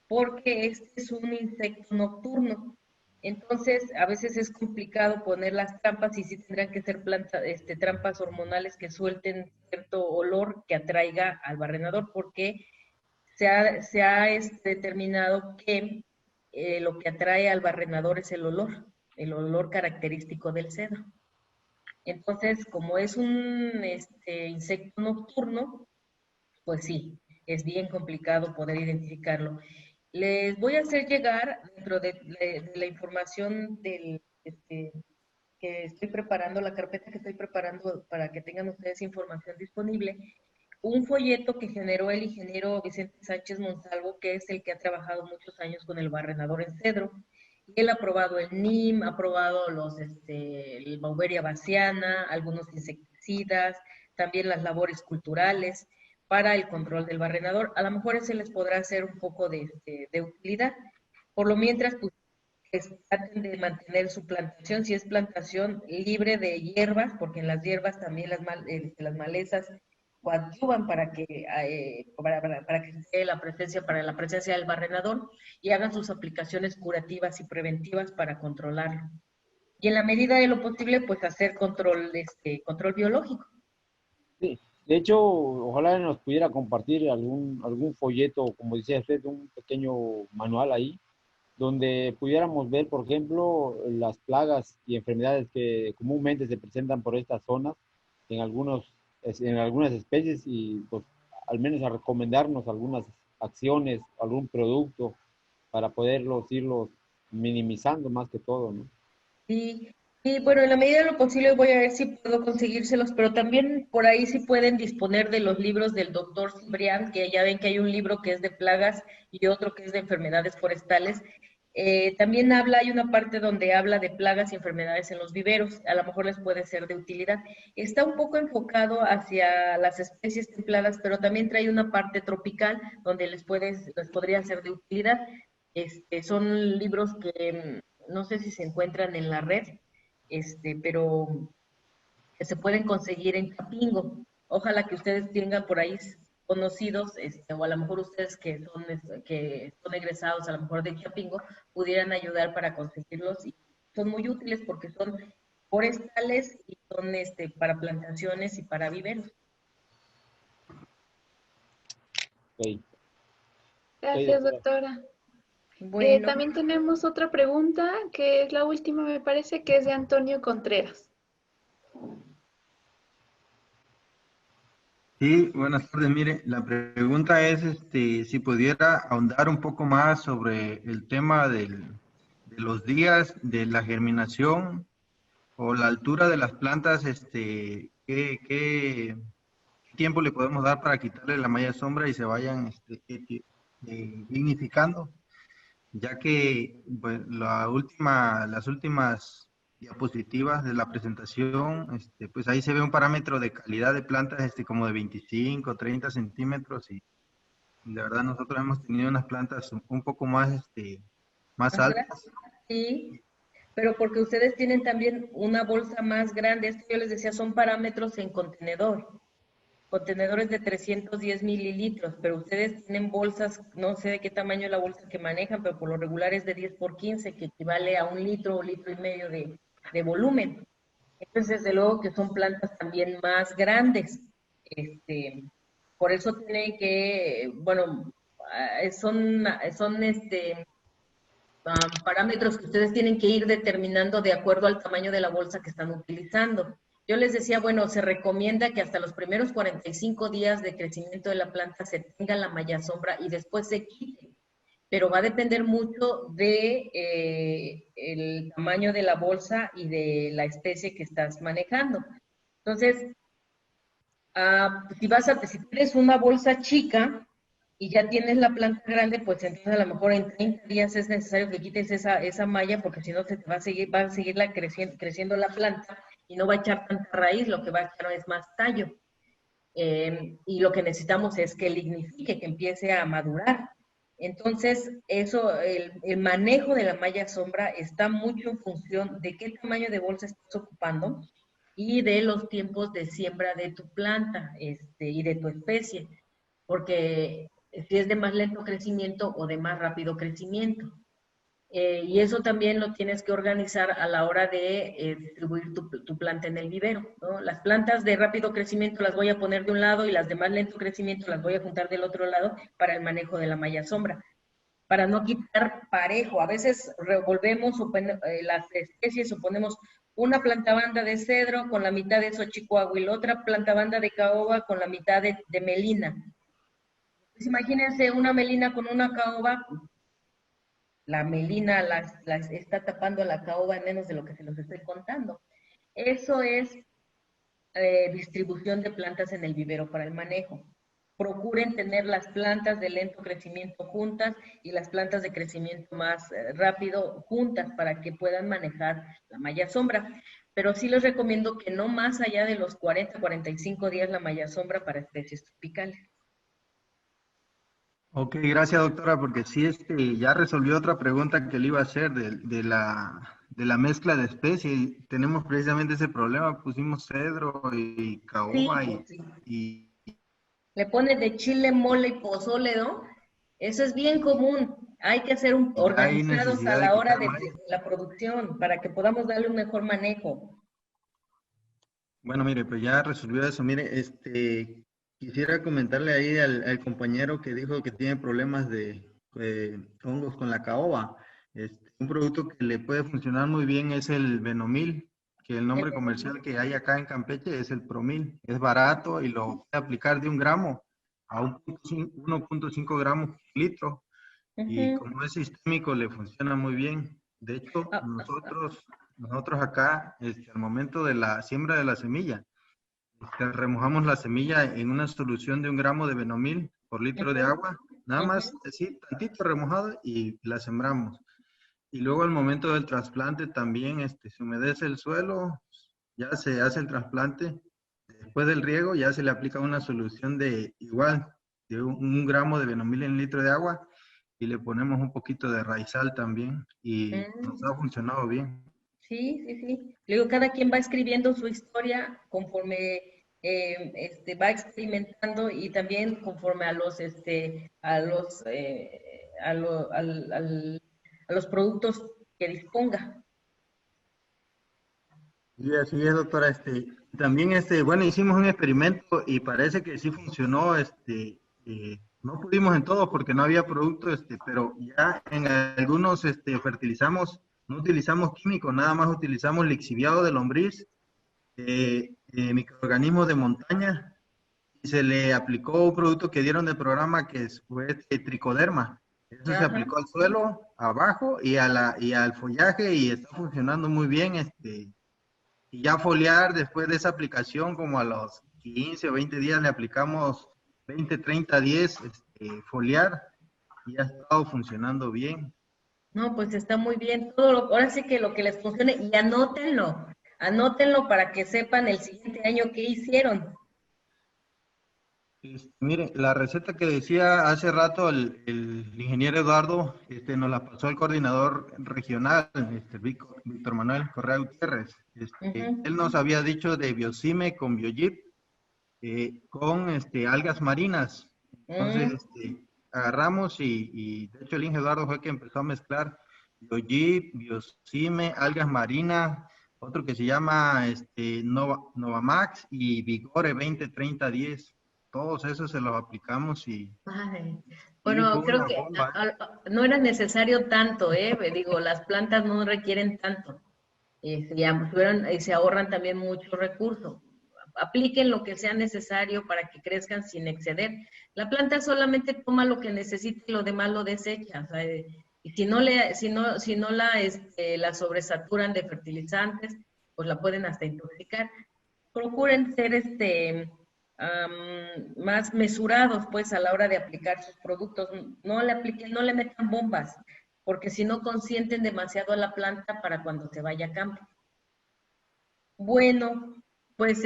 porque este es un insecto nocturno. Entonces, a veces es complicado poner las trampas y sí tendrán que ser trampas hormonales que suelten cierto olor que atraiga al barrenador, porque se ha determinado que lo que atrae al barrenador es el olor característico del cedro. Entonces, como es un insecto nocturno, pues sí, es bien complicado poder identificarlo. Les voy a hacer llegar, dentro de la información que estoy preparando, la carpeta que estoy preparando para que tengan ustedes información disponible, un folleto que generó el ingeniero Vicente Sánchez Monsalvo, que es el que ha trabajado muchos años con el barrenador en cedro. Y él ha probado el NIM, ha probado el Beauveria bassiana, algunos insecticidas, también las labores culturales para el control del barrenador. A lo mejor ese les podrá ser un poco de utilidad. Por lo mientras, pues, traten de mantener su plantación, si es plantación libre de hierbas, porque en las hierbas también las malezas coadyuvan para que se dé la presencia del barrenador y hagan sus aplicaciones curativas y preventivas para controlarlo. Y en la medida de lo posible, pues hacer control biológico. Sí. De hecho, ojalá nos pudiera compartir algún folleto, como decía usted, un pequeño manual ahí, donde pudiéramos ver, por ejemplo, las plagas y enfermedades que comúnmente se presentan por estas zonas en algunas especies y pues al menos a recomendarnos algunas acciones, algún producto para irlos minimizando más que todo, ¿no? Y bueno, en la medida de lo posible voy a ver si puedo conseguírselos, pero también por ahí sí pueden disponer de los libros del doctor Cibrián, que ya ven que hay un libro que es de plagas y otro que es de enfermedades forestales. También hay una parte donde habla de plagas y enfermedades en los viveros, a lo mejor les puede ser de utilidad. Está un poco enfocado hacia las especies templadas, pero también trae una parte tropical donde les podría ser de utilidad. Son libros que no sé si se encuentran en la red, pero que se pueden conseguir en Chapingo. Ojalá que ustedes tengan por ahí conocidos, o a lo mejor ustedes que son egresados a lo mejor de Chapingo, pudieran ayudar para conseguirlos. Y son muy útiles porque son forestales y son para plantaciones y para viveros. Okay. Gracias, doctora. Bueno, También tenemos otra pregunta, que es la última, me parece, que es de Antonio Contreras. Sí, buenas tardes. Mire, la pregunta es si pudiera ahondar un poco más sobre el tema de los días de la germinación o la altura de las plantas, ¿qué tiempo le podemos dar para quitarle la malla sombra y se vayan dignificando, ya que pues, las últimas diapositivas de la presentación, pues ahí se ve un parámetro de calidad de plantas como de 25, 30 centímetros y de verdad nosotros hemos tenido unas plantas un poco más, más Más grande, altas. sí, pero porque ustedes tienen también una bolsa más grande. Esto yo les decía, son parámetros en contenedor. Contenedores de 310 mililitros, pero ustedes tienen bolsas, no sé de qué tamaño es la bolsa que manejan, pero por lo regular es de 10 por 15, que equivale a 1 litro o litro y medio de volumen. Entonces, desde luego que son plantas también más grandes. Este, por eso tienen que, bueno, son parámetros que ustedes tienen que ir determinando de acuerdo al tamaño de la bolsa que están utilizando. Yo les decía, bueno, se recomienda que hasta los primeros 45 días de crecimiento de la planta se tenga la malla sombra y después se quite, pero va a depender mucho de el tamaño de la bolsa y de la especie que estás manejando. Entonces, si tienes una bolsa chica y ya tienes la planta grande, pues entonces a lo mejor en 30 días es necesario que quites esa malla, porque si no se te va a seguir creciendo la planta y no va a echar tanta raíz, lo que va a echar es más tallo. Y lo que necesitamos es que lignifique, que empiece a madurar. Entonces, el manejo de la malla sombra está mucho en función de qué tamaño de bolsa estás ocupando y de los tiempos de siembra de tu planta y de tu especie, porque si es de más lento crecimiento o de más rápido crecimiento. Y eso también lo tienes que organizar a la hora de distribuir tu planta en el vivero, ¿no? Las plantas de rápido crecimiento las voy a poner de un lado y las de más lento crecimiento las voy a juntar del otro lado para el manejo de la malla sombra, para no quitar parejo. A veces revolvemos las especies o ponemos una planta banda de cedro con la mitad de xochicuahuil, otra planta banda de caoba con la mitad de melina. Pues imagínense una melina con una caoba, la melina las está tapando la caoba en menos de lo que se los estoy contando. Eso es distribución de plantas en el vivero para el manejo. Procuren tener las plantas de lento crecimiento juntas y las plantas de crecimiento más rápido juntas para que puedan manejar la malla sombra. Pero sí les recomiendo que no más allá de los 40-45 días la malla sombra para especies tropicales. Ok, gracias doctora, porque sí, ya resolvió otra pregunta que le iba a hacer de la mezcla de especies. Tenemos precisamente ese problema, pusimos cedro y caoba Sí. y Le pones de chile, mole y pozole, ¿no? Eso es bien común. Hay que ser hay organizados a necesidad de la hora quitar de más. la producción para que podamos darle un mejor manejo. Bueno, mire, pues ya resolvió eso. Mire, quisiera comentarle ahí al compañero que dijo que tiene problemas de hongos con la caoba. Un producto que le puede funcionar muy bien es el Venomil, que el nombre comercial que hay acá en Campeche es el Promil. Es barato y lo puede aplicar de 1 gramo a 1.5 gramos por litro. Y como es sistémico, le funciona muy bien. De hecho, nosotros acá, al momento de la siembra de la semilla, remojamos la semilla en una solución de 1 gramo de Venomil por litro de agua, nada más así, tantito remojado y la sembramos. Y luego al momento del trasplante también se humedece el suelo, ya se hace el trasplante. Después del riego ya se le aplica una solución de 1 gramo de Venomil en litro de agua y le ponemos un poquito de raizal también y nos ha funcionado bien. Sí. Luego cada quien va escribiendo su historia conforme va experimentando y también conforme a los productos que disponga. Y así es, doctora. También, bueno, hicimos un experimento y parece que sí funcionó. No pudimos en todos porque no había producto, pero ya en algunos fertilizamos, no utilizamos químicos, nada más utilizamos lixiviado de lombriz, microorganismos de montaña, y se le aplicó un producto que dieron del programa que fue tricoderma. Eso se aplicó al suelo, abajo y al follaje y está funcionando muy bien. Y ya foliar después de esa aplicación, como a los 15 o 20 días le aplicamos 20, 30, 10, foliar. y ha estado funcionando bien. No, pues está muy bien. Ahora sí que lo que les funcione y anótenlo. Anótenlo para que sepan el siguiente año qué hicieron. Mire, la receta que decía hace rato el ingeniero Eduardo, nos la pasó el coordinador regional, Víctor Manuel Correa Gutiérrez. Ujú. Él nos había dicho de biocime con biojip, con algas marinas. Entonces, Mm, agarramos y de hecho el ingeniero Eduardo fue el que empezó a mezclar biojip, biocime, algas marinas, otro que se llama Novamax y Vigore 20-30-10. Todos esos se los aplicamos ay. y Bueno, fue creo una que bomba. no era necesario tanto, ¿eh? Digo, las plantas no requieren tanto. Y se ahorran también muchos recursos. Apliquen lo que sea necesario para que crezcan sin exceder. La planta solamente toma lo que necesita y lo demás lo desecha. O sea, y si no la sobresaturan de fertilizantes, pues la pueden hasta intoxicar. Procuren ser más mesurados pues a la hora de aplicar sus productos. No le apliquen, no le metan bombas, porque si no consienten demasiado a la planta para cuando se vaya a campo. Bueno, pues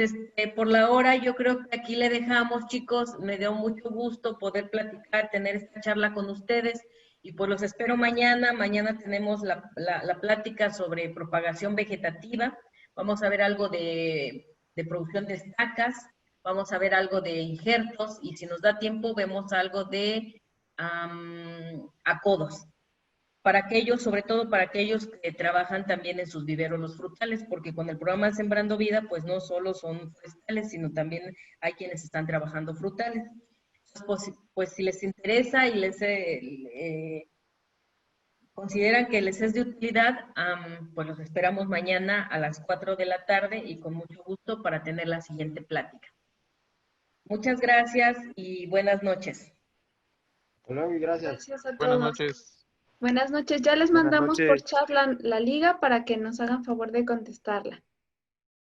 por la hora yo creo que aquí le dejamos, chicos. Me dio mucho gusto poder platicar, tener esta charla con ustedes y pues los espero mañana. Mañana tenemos la plática sobre propagación vegetativa. Vamos a ver algo de producción de estacas, vamos a ver algo de injertos y si nos da tiempo vemos algo de acodos para aquellos, sobre todo para aquellos que trabajan también en sus viveros los frutales, porque con el programa Sembrando Vida, pues no solo son forestales, sino también hay quienes están trabajando frutales. Pues si les interesa y consideran que les es de utilidad, pues los esperamos mañana a las 4 de la tarde y con mucho gusto para tener la siguiente plática. Muchas gracias y buenas noches. Hasta luego y gracias. Gracias a Buenas todos. noches. Buenas noches. Ya les Buenas mandamos por noches. chat la liga para que nos hagan favor de contestarla.